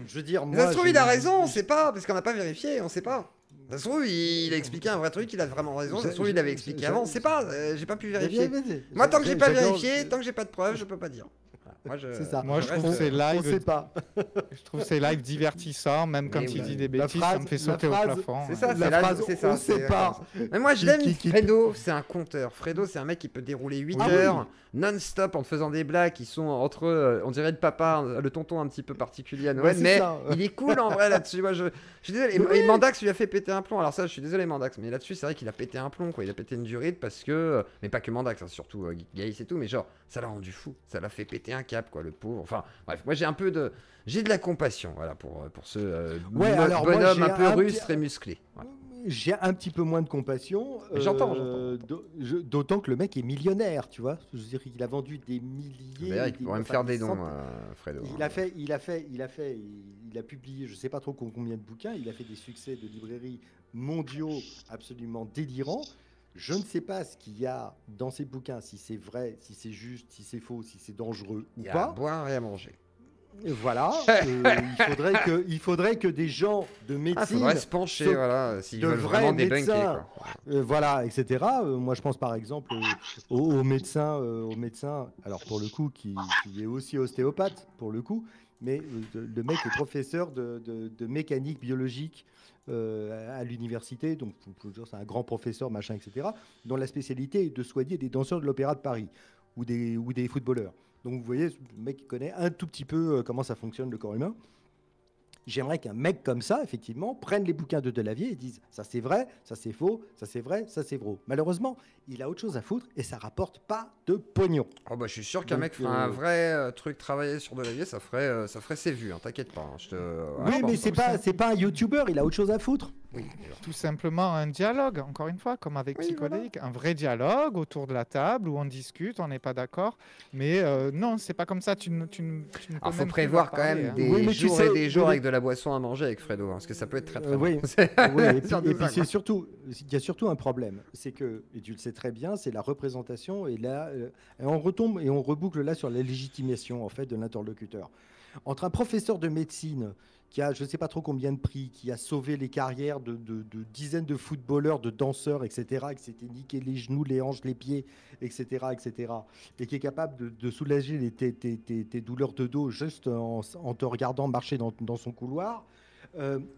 je veux dire... Ça se trouve, il a raison, on sait pas, parce qu'on n'a pas vérifié, on sait pas. Ça se trouve, il a expliqué un vrai truc, il a vraiment raison. Ça se trouve, il l'avait expliqué avant, on sait pas, j'ai pas pu vérifier. Moi, tant que j'ai pas vérifié, tant que j'ai pas de preuves, je peux pas dire. C'est ça. Moi, je trouve ces lives, on sait pas. Je trouve ces lives divertissants, même quand il dit des bêtises, ça me fait sauter au plafond. C'est ça, la phrase, on sait pas. Mais moi, je l'aime. Fredo, c'est un conteur. Fredo, c'est un mec qui peut dérouler 8 heures non-stop en te faisant des blagues qui sont entre, on dirait le papa, le tonton un petit peu particulier à Noël, mais il est cool en vrai là-dessus. Moi, je suis désolé. Et Mandax lui a fait péter un plomb. Alors ça, je suis désolé Mandax, mais là-dessus, c'est vrai qu'il a pété un plomb, quoi. Il a pété une durite parce que, mais pas que Mandax, hein, surtout Gaïs et tout, mais genre, ça l'a rendu fou. Ça l'a fait péter un cap, quoi, le pauvre. Enfin, bref, moi j'ai de la compassion, voilà, pour ce bonhomme un peu rustre et musclé. Voilà. J'ai un petit peu moins de compassion. J'entends. D'autant que le mec est millionnaire, tu vois. Je veux dire, il a vendu des milliers. D'ailleurs, il pourrait me faire des dons, Fredo. Il a publié, je sais pas trop combien de bouquins. Il a fait des succès de librairie mondiaux absolument délirants. Je ne sais pas ce qu'il y a dans ces bouquins, si c'est vrai, si c'est juste, si c'est faux, si c'est dangereux ou pas. Il y a à boire et à manger. Voilà, il faudrait que des gens de médecine... Il faudrait se pencher, voilà, s'ils veulent vraiment débunker. Voilà, etc. Moi, je pense par exemple au médecin, alors pour le coup, qui est aussi ostéopathe, pour le coup, mais le mec est professeur de mécanique biologique à l'université, donc c'est un grand professeur, machin, etc., dont la spécialité est de soigner des danseurs de l'Opéra de Paris ou des footballeurs. Donc vous voyez, le mec connaît un tout petit peu comment ça fonctionne le corps humain. J'aimerais qu'un mec comme ça, effectivement, prenne les bouquins de Delavier et dise ça c'est vrai, ça c'est faux, ça c'est vrai, ça c'est faux. Malheureusement, il a autre chose à foutre et ça rapporte pas de pognon. Oh bah je suis sûr qu'un mec ferait un vrai truc travaillé sur Delavier, ça ferait ses vues, hein, t'inquiète pas. Oui, mais c'est pas un YouTuber, il a autre chose à foutre. Oui, tout simplement un dialogue, encore une fois, comme avec Psychodélique, un vrai dialogue autour de la table où on discute, on n'est pas d'accord. Mais non, c'est pas comme ça. Alors, faut prévoir quand même des jours et des jours avec de la boisson à manger avec Fredo, hein, parce que ça peut être très très bon. Oui, et puis c'est surtout, il y a surtout un problème, c'est que, et tu le sais très bien, c'est la représentation et là, on retombe et on reboucle là sur la légitimation en fait de l'interlocuteur. Entre un professeur de médecine qui a je ne sais pas trop combien de prix, qui a sauvé les carrières de dizaines de footballeurs, de danseurs, etc., qui s'étaient niqués les genoux, les hanches, les pieds, etc., et qui est capable de soulager tes douleurs de dos juste en te regardant marcher dans son couloir,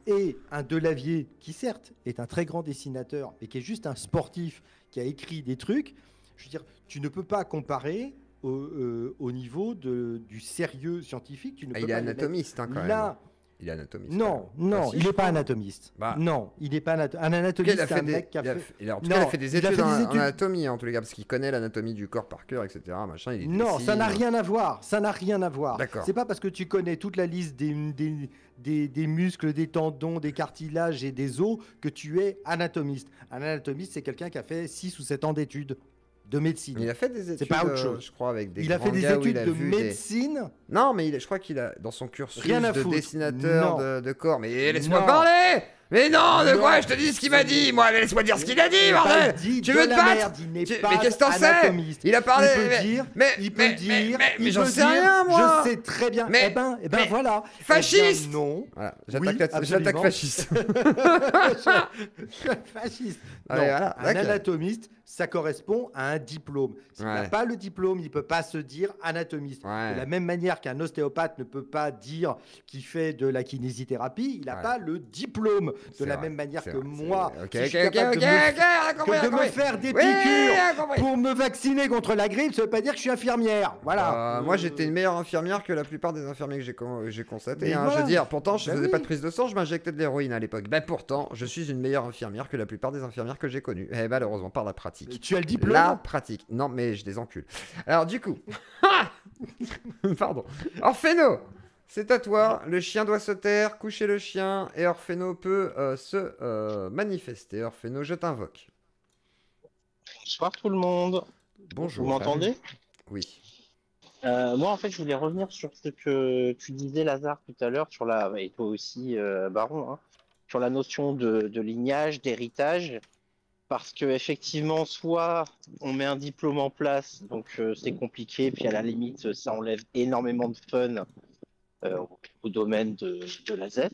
et un Delavier qui, certes, est un très grand dessinateur, mais qui est juste un sportif qui a écrit des trucs, je veux dire, tu ne peux pas comparer au niveau du sérieux scientifique. Tu ne peux il est anatomiste, hein, quand même. Il est anatomiste. Non, il n'est pas anatomiste. Non, il n'est pas anatomiste. Un anatomiste, c'est un mec qui a fait... Il a fait des études en anatomie, en tous les cas, parce qu'il connaît l'anatomie du corps par cœur, etc. Machin, non, ça n'a rien à voir. Ça n'a rien à voir. D'accord. C'est pas parce que tu connais toute la liste des muscles, des tendons, des cartilages et des os que tu es anatomiste. Un anatomiste, c'est quelqu'un qui a fait 6 ou 7 ans d'études de médecine. Il a fait des études, c'est pas autre chose. Je crois, avec des il a fait des études de médecine. Non, mais je crois qu'il a, dans son cursus de dessinateur de corps. Mais laisse-moi Non. parler. Mais non, de quoi je te dis ce qu'il m'a dit. Moi, laisse-moi dire ce qu'il a dit, bordel. Tu veux te battre? Mais qu'est-ce que t'en sais? Il a parlé. Il peut dire. Mais j'en sais rien, moi. Je sais très bien. Eh ben voilà. Fasciste. Non. Voilà, j'attaque fasciste. Fasciste. Allez, voilà, un anatomiste, ça correspond à un diplôme. S'il n'a pas le diplôme, il ne peut pas se dire anatomiste. De la même manière qu'un ostéopathe ne peut pas dire qu'il fait de la kinésithérapie, il n'a pas le diplôme. De la même manière que moi, si je suis capable de me faire des piqûres pour me vacciner contre la grippe, ça ne veut pas dire que je suis infirmière. Voilà. Moi, j'étais une meilleure infirmière que la plupart des infirmiers que j'ai constaté. Hein. Voilà. Je veux dire, pourtant, je faisais pas de prise de sang, je m'injectais de l'héroïne à l'époque. Pourtant, je suis une meilleure infirmière que la plupart des infirmières que j'ai connues. Et malheureusement, par la pratique. Tu as le diplôme? La pratique. Non, mais je les encule. Alors, du coup... Pardon. Orphéno, c'est à toi. Le chien doit se taire, coucher le chien, et Orphéno peut se manifester. Orphéno, je t'invoque. Bonsoir tout le monde. Bonjour. Vous m'entendez? Oui. Moi, en fait, je voulais revenir sur ce que tu disais, Lazare, tout à l'heure, sur et toi aussi, Baron, hein, sur la notion de lignage, d'héritage. Parce que effectivement, soit on met un diplôme en place, donc c'est compliqué, puis à la limite, ça enlève énormément de fun au domaine de la Z.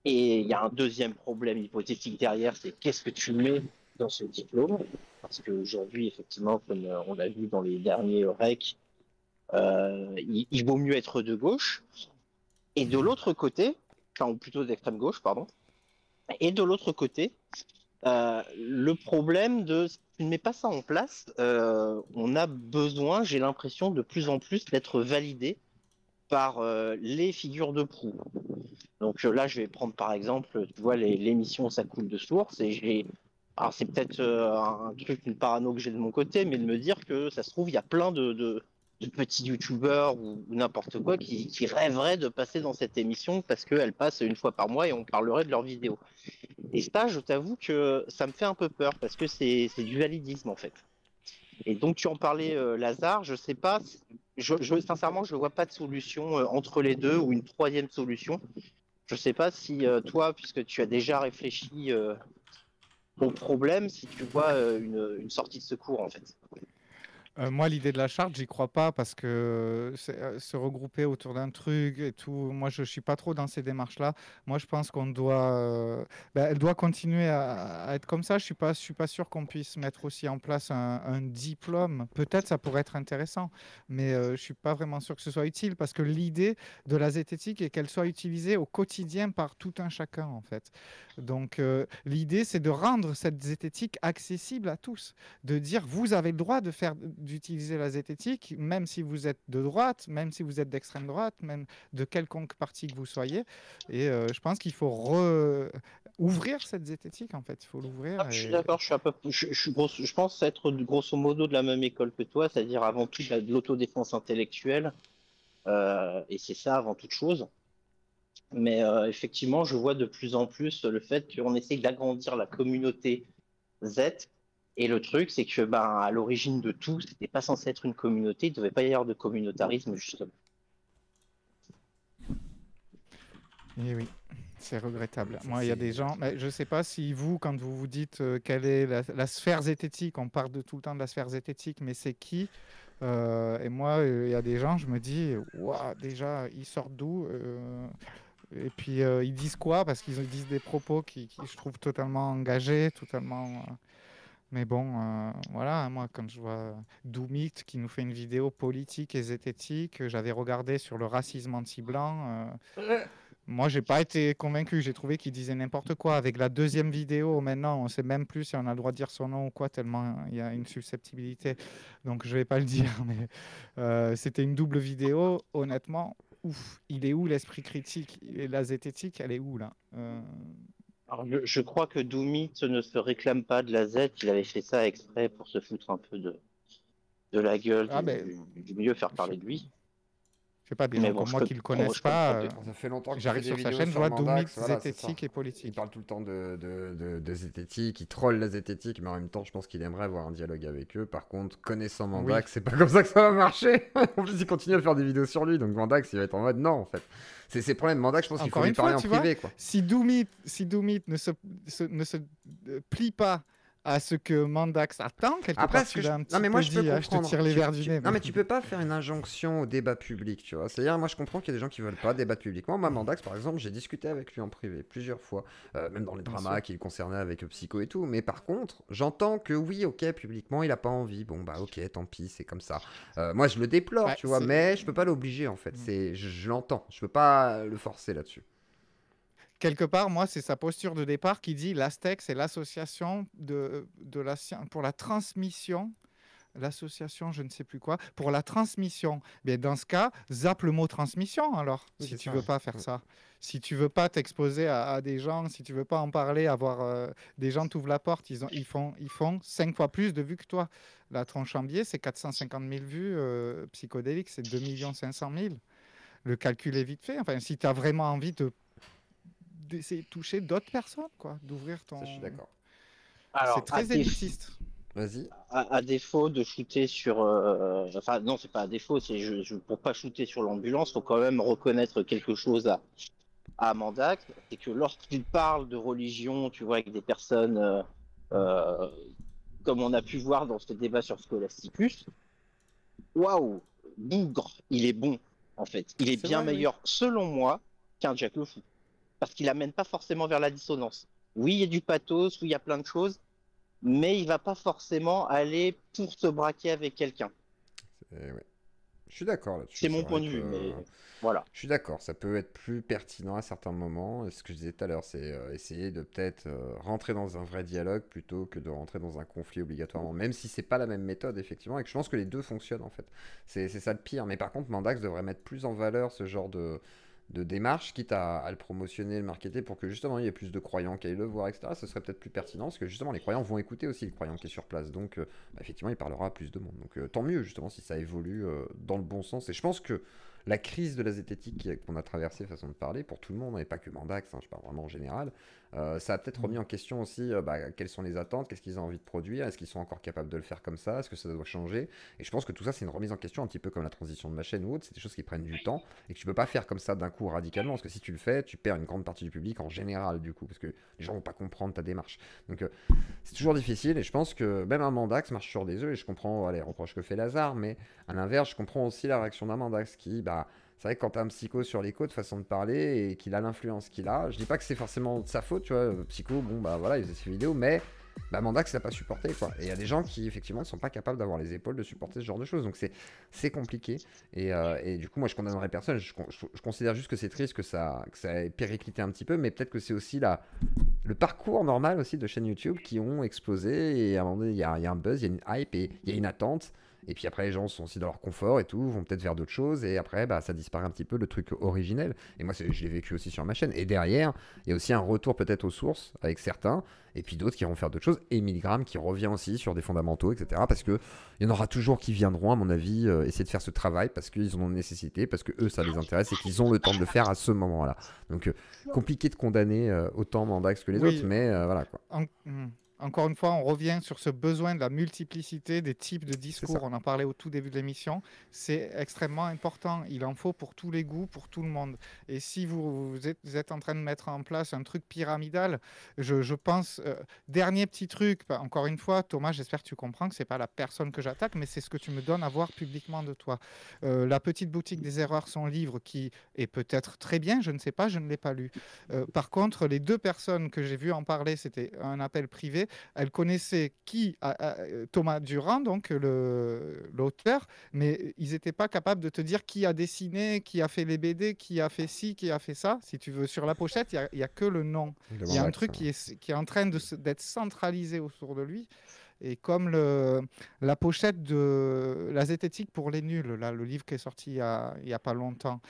Et il y a un deuxième problème hypothétique derrière, c'est qu'est-ce que tu mets dans ce diplôme? Parce qu'aujourd'hui, effectivement, comme on l'a vu dans les derniers REC, il vaut mieux être de gauche. Et de l'autre côté, enfin, ou plutôt d'extrême gauche, pardon. Et de l'autre côté, le problème de si tu ne mets pas ça en place, on a besoin, j'ai l'impression, de plus en plus d'être validé par les figures de proue. Donc là, je vais prendre par exemple, tu vois, l'émission Ça coule de source, et alors c'est peut-être un truc, une parano que j'ai de mon côté, mais de me dire que ça se trouve, il y a plein de petits youtubeurs ou n'importe quoi qui rêveraient de passer dans cette émission parce qu'elle passe une fois par mois et on parlerait de leurs vidéos. Et ça, je t'avoue que ça me fait un peu peur parce que c'est du validisme en fait. Et donc tu en parlais, Lazare, je sais pas, sincèrement, je vois pas de solution entre les deux ou une troisième solution. Je sais pas si toi, puisque tu as déjà réfléchi au problème, si tu vois une sortie de secours en fait. Moi, l'idée de la charte, j'y crois pas parce que se regrouper autour d'un truc et tout, moi, je suis pas trop dans ces démarches-là. Moi, je pense qu'on doit, elle doit continuer à être comme ça. Je suis pas sûr qu'on puisse mettre aussi en place un diplôme. Peut-être ça pourrait être intéressant, mais je suis pas vraiment sûr que ce soit utile parce que l'idée de la zététique est qu'elle soit utilisée au quotidien par tout un chacun, en fait. Donc, l'idée, c'est de rendre cette zététique accessible à tous, de dire vous avez le droit d'utiliser la zététique, même si vous êtes de droite, même si vous êtes d'extrême droite, même de quelconque parti que vous soyez. Et je pense qu'il faut ouvrir cette zététique, en fait. Il faut l'ouvrir. Je suis d'accord, je pense être grosso modo de la même école que toi, c'est-à-dire avant tout de l'autodéfense intellectuelle, et c'est ça avant toute chose. Mais effectivement, je vois de plus en plus le fait qu'on essaie d'agrandir la communauté Z. Et le truc, c'est que à l'origine de tout, c'était pas censé être une communauté, il devait pas y avoir de communautarisme, justement. Et oui, c'est regrettable. Moi, il y a des gens, mais je sais pas si vous, quand vous vous dites quelle est la sphère zététique, on parle tout le temps de la sphère zététique, mais c'est qui et moi, il y a des gens, je me dis, waouh, déjà, ils sortent d'où et puis ils disent quoi? Parce qu'ils disent des propos qui je trouve totalement engagés, totalement. Mais bon, voilà, moi, quand je vois Doomit qui nous fait une vidéo politique et zététique, j'avais regardé sur le racisme anti-blanc. Moi, j'ai pas été convaincu. J'ai trouvé qu'il disait n'importe quoi. Avec la deuxième vidéo, maintenant, on sait même plus si on a le droit de dire son nom ou quoi, tellement il y a une susceptibilité. Donc, je vais pas le dire, mais c'était une double vidéo. Honnêtement, ouf, il est où l'esprit critique? Et la zététique, elle est où, là? Alors, je crois que Doomit ne se réclame pas de la Z, il avait fait ça exprès pour se foutre un peu de la gueule du milieu, faire parler de lui. Je sais pas, des gens comme moi qui le connaissent pas. Ça fait longtemps que j'arrive sur sa chaîne, je vois Doomit, zététique et politique. Il parle tout le temps de zététique, il troll la zététique, mais en même temps, je pense qu'il aimerait avoir un dialogue avec eux. Par contre, connaissant Mandax, c'est pas comme ça que ça va marcher. En plus, il continue à faire des vidéos sur lui, donc Mandax, il va être en mode non, en fait. C'est le problème. Mandax, je pense qu'il faut lui parler en privé, quoi. Si Doomit ne se plie pas à ce que Mandax attend, quelque part, tu l'as un petit peu dit, je te tire les verres du nez. Non, mais tu peux pas faire une injonction au débat public, tu vois. C'est-à-dire, moi, je comprends qu'il y a des gens qui veulent pas débattre publiquement. Moi, Mandax, par exemple, j'ai discuté avec lui en privé plusieurs fois, même dans les dramas qui le concernaient avec Psycho et tout. Mais par contre, j'entends que oui, ok, publiquement, il a pas envie. Bon, bah, ok, tant pis, c'est comme ça. Moi, je le déplore, tu vois, mais je peux pas l'obliger, en fait. Je l'entends. Je peux pas le forcer là-dessus. Quelque part, moi, c'est sa posture de départ qui dit l'ASTEC, c'est l'association pour la transmission, l'association, je ne sais plus quoi, pour la transmission. Mais dans ce cas, zappe le mot transmission alors, oui, si tu veux pas faire ça. Si tu veux pas t'exposer à des gens, si tu veux pas en parler, avoir des gens t'ouvrent la porte, ils font 5 fois plus de vues que toi. La Tronchambier, c'est 450 000 vues, Psychodélique, c'est 2 500 000. Le calcul est vite fait. Enfin, si tu as vraiment envie d'essayer de toucher d'autres personnes, quoi, d'ouvrir ton... Ça, je suis d'accord. C'est très élitiste. Vas-y. À défaut de shooter sur... Enfin, non, c'est pas à défaut, c'est pour pas shooter sur l'ambulance, faut quand même reconnaître quelque chose à Mandax, c'est que lorsqu'il parle de religion, tu vois, avec des personnes, comme on a pu voir dans ce débat sur Scholasticus, waouh, bougre, il est bon, en fait. Il est bien meilleur, selon moi, qu'un Jack le Fou. Parce qu'il amène pas forcément vers la dissonance. Oui, il y a du pathos, oui, il y a plein de choses, mais il va pas forcément aller pour se braquer avec quelqu'un. Ouais. Je suis d'accord là-dessus. C'est mon point de vue, mais voilà. Je suis d'accord, ça peut être plus pertinent à certains moments. Et ce que je disais tout à l'heure, c'est essayer de peut-être rentrer dans un vrai dialogue plutôt que de rentrer dans un conflit obligatoirement, même si c'est pas la même méthode, effectivement, et que je pense que les deux fonctionnent en fait. C'est ça le pire. Mais par contre, Mandax devrait mettre plus en valeur ce genre de démarche, quitte à le promotionner, le marketer pour que justement il y ait plus de croyants qui aillent le voir, etc. Ce serait peut-être plus pertinent parce que justement les croyants vont écouter aussi le croyant qui est sur place, donc effectivement il parlera à plus de monde, donc tant mieux justement si ça évolue dans le bon sens. Et je pense que la crise de la zététique qu'on a traversée, façon de parler, pour tout le monde, et pas que Mandax, je parle vraiment en général, Ça a peut-être remis en question aussi quelles sont les attentes, qu'est-ce qu'ils ont envie de produire, est-ce qu'ils sont encore capables de le faire comme ça, est-ce que ça doit changer. Et je pense que tout ça, c'est une remise en question, un petit peu comme la transition de ma chaîne ou autre. C'est des choses qui prennent du temps et que tu peux pas faire comme ça d'un coup radicalement, parce que si tu le fais, tu perds une grande partie du public en général, du coup, parce que les gens vont pas comprendre ta démarche. Donc c'est toujours difficile, et je pense que même un Mandax marche sur des œufs, et je comprends les reproches que fait Lazare, mais à l'inverse, je comprends aussi la réaction d'un Mandax qui, c'est vrai que quand t'as un Psycho sur les côtes, façon de parler, et qu'il a l'influence qu'il a, je dis pas que c'est forcément de sa faute, tu vois, Psycho, bon, voilà, il faisait ses vidéos, mais Mandax l'a pas supporté, quoi. Et il y a des gens qui, effectivement, ne sont pas capables d'avoir les épaules de supporter ce genre de choses, donc c'est compliqué. Et du coup, moi, je condamnerais personne, je considère juste que c'est triste que ça ait périclité un petit peu, mais peut-être que c'est aussi le parcours normal aussi de chaînes YouTube qui ont explosé, et à un moment donné, il y a un buzz, il y a une hype, et il y a une attente. Et puis après, les gens sont aussi dans leur confort et tout, vont peut-être vers d'autres choses. Et après, ça disparaît un petit peu le truc originel. Et moi, je l'ai vécu aussi sur ma chaîne. Et derrière, il y a aussi un retour peut-être aux sources avec certains. Et puis d'autres qui vont faire d'autres choses. Et Milgram qui revient aussi sur des fondamentaux, etc. Parce qu'il y en aura toujours qui viendront, à mon avis, essayer de faire ce travail parce qu'ils en ont nécessité, parce que eux, ça les intéresse et qu'ils ont le temps de le faire à ce moment-là. Donc, compliqué de condamner autant Mandax que les autres, mais voilà quoi. Encore une fois, on revient sur ce besoin de la multiplicité des types de discours. On en parlait au tout début de l'émission. C'est extrêmement important. Il en faut pour tous les goûts, pour tout le monde. Et si vous êtes en train de mettre en place un truc pyramidal, je pense... dernier petit truc, encore une fois, Thomas, j'espère que tu comprends que ce n'est pas la personne que j'attaque, mais c'est ce que tu me donnes à voir publiquement de toi. La petite boutique des erreurs, son livre, qui est peut-être très bien, je ne sais pas, je ne l'ai pas lu. Par contre, les deux personnes que j'ai vues en parler, c'était un appel privé. Elle connaissait Thomas Durand, donc l'auteur, mais ils n'étaient pas capables de te dire qui a dessiné, qui a fait les BD, qui a fait ci, qui a fait ça. Si tu veux, sur la pochette, il n'y a que le nom. Il y a un truc qui est en train d'être centralisé autour de lui. Et comme la pochette de La zététique pour les nuls, là, le livre qui est sorti il n'y a pas longtemps,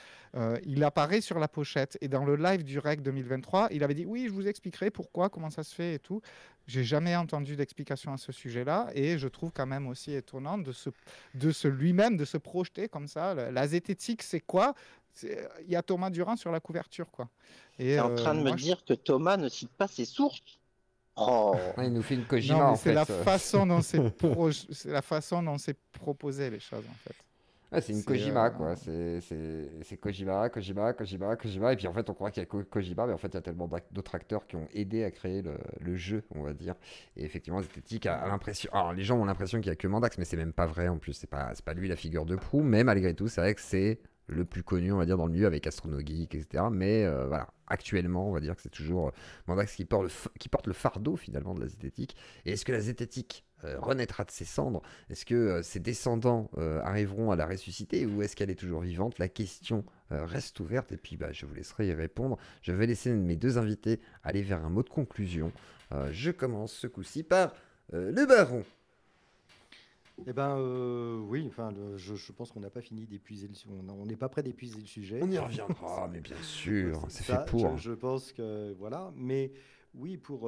il apparaît sur la pochette. Et dans le live du REC 2023, il avait dit « Oui, je vous expliquerai pourquoi, comment ça se fait et tout ». J'ai jamais entendu d'explication à ce sujet-là. Et je trouve quand même aussi étonnant de lui-même, de se projeter comme ça. La zététique, c'est quoi ? Il y a Thomas Durand sur la couverture, quoi. Tu es en train de me dire que Thomas ne cite pas ses sources ? Oh. Il nous fait une Kojima, en fait. C'est la façon dont c'est proposé, les choses, en fait. Ouais, c'est une Kojima, quoi. C'est Kojima. Et puis, en fait, on croit qu'il y a Kojima, mais en fait, il y a tellement d'autres acteurs qui ont aidé à créer le jeu, on va dire. Et effectivement, Zététique a l'impression... Alors, les gens ont l'impression qu'il n'y a que Mandax, mais c'est même pas vrai, en plus. C'est pas lui la figure de proue, mais malgré tout, c'est vrai que c'est le plus connu, on va dire, dans le milieu avec Astronogeek, etc. Mais voilà, actuellement, on va dire que c'est toujours Mandax qui porte le fardeau, finalement, de la zététique. Et est-ce que la zététique renaîtra de ses cendres? Est-ce que ses descendants arriveront à la ressusciter, ou est-ce qu'elle est toujours vivante? La question reste ouverte, et puis je vous laisserai y répondre. Je vais laisser mes deux invités aller vers un mot de conclusion. Je commence ce coup-ci par le baron. Eh ben oui, enfin, je pense qu'on n'a pas fini d'épuiser on n'est pas prêt d'épuiser le sujet. On y reviendra, mais bien sûr, c'est fait pour. Je pense que voilà, mais oui, pour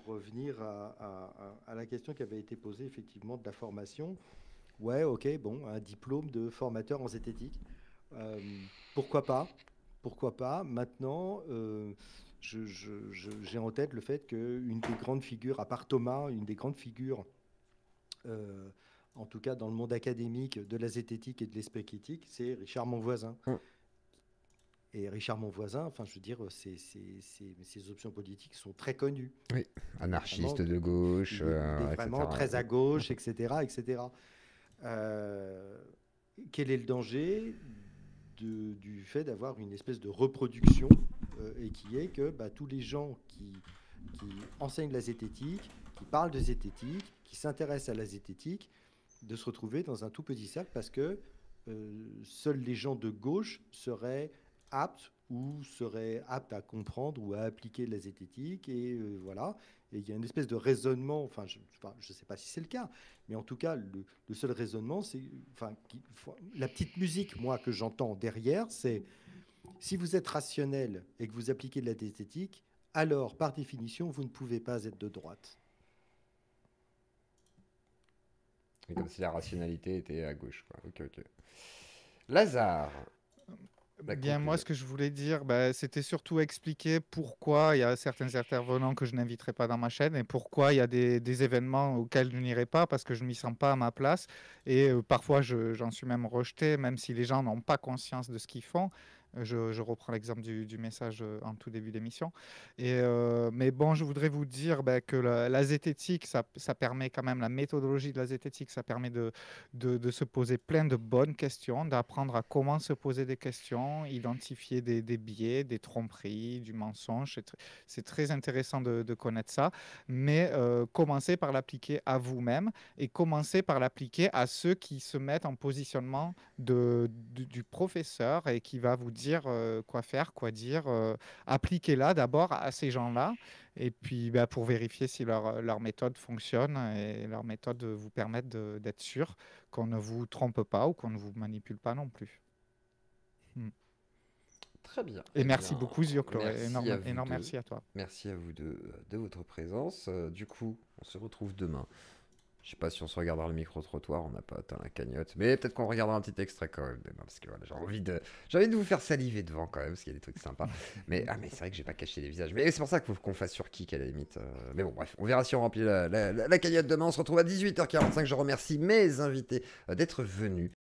revenir à la question qui avait été posée effectivement de la formation. Ouais, ok, bon, un diplôme de formateur en zététique, pourquoi pas? Pourquoi pas? Maintenant, j'ai en tête le fait qu'une des grandes figures, à part Thomas, une des grandes figures en tout cas dans le monde académique de la zététique et de l'espéquétique, c'est Richard Monvoisin. Et Richard Monvoisin, enfin, je veux dire, ses options politiques sont très connues. Oui, anarchiste vraiment, de gauche, il est vraiment etc. très à gauche, etc., etc. Quel est le danger du fait d'avoir une espèce de reproduction et qui est que tous les gens qui enseignent la zététique, qui parlent de zététique, qui s'intéressent à la zététique, de se retrouver dans un tout petit cercle parce que seuls les gens de gauche seraient aptes à comprendre ou à appliquer la zététique, et voilà. Et il y a une espèce de raisonnement, enfin je ne sais pas si c'est le cas, mais en tout cas le seul raisonnement, c'est, enfin, la petite musique, moi, que j'entends derrière, c'est si vous êtes rationnel et que vous appliquez de la zététique, alors par définition vous ne pouvez pas être de droite. Comme si la rationalité était à gauche, quoi. Ok. Lazare. Bien, moi, ce que je voulais dire, c'était surtout expliquer pourquoi il y a certains intervenants que je n'inviterai pas dans ma chaîne et pourquoi il y a des événements auxquels je n'irai pas parce que je ne m'y sens pas à ma place. Et parfois, j'en suis même rejeté, même si les gens n'ont pas conscience de ce qu'ils font. Je reprends l'exemple du message en tout début d'émission. Mais bon, je voudrais vous dire que la zététique, ça permet quand même, la méthodologie de la zététique, ça permet de se poser plein de bonnes questions, d'apprendre à comment se poser des questions, identifier des biais, des tromperies, du mensonge. C'est très intéressant de connaître ça, mais commencez par l'appliquer à vous-même et commencez par l'appliquer à ceux qui se mettent en positionnement du professeur et qui va vous dire quoi faire, quoi dire. Appliquez-la d'abord à ces gens-là et puis pour vérifier si leur méthode fonctionne et leur méthode vous permettent d'être sûr qu'on ne vous trompe pas ou qu'on ne vous manipule pas non plus. Très bien. Et merci beaucoup, Zioclo. Énorme merci merci à toi. Merci à vous de votre présence. Du coup, on se retrouve demain. Je sais pas si on se regardera le micro-trottoir, on n'a pas atteint la cagnotte, mais peut-être qu'on regardera un petit extrait quand même demain, parce que voilà, j'ai envie de vous faire saliver devant quand même, parce qu'il y a des trucs sympas. mais c'est vrai que j'ai pas caché les visages. Mais c'est pour ça qu'il faut qu'on fasse sur Kik à la limite. Mais bon, bref, on verra si on remplit la cagnotte demain. On se retrouve à 18h45. Je remercie mes invités d'être venus.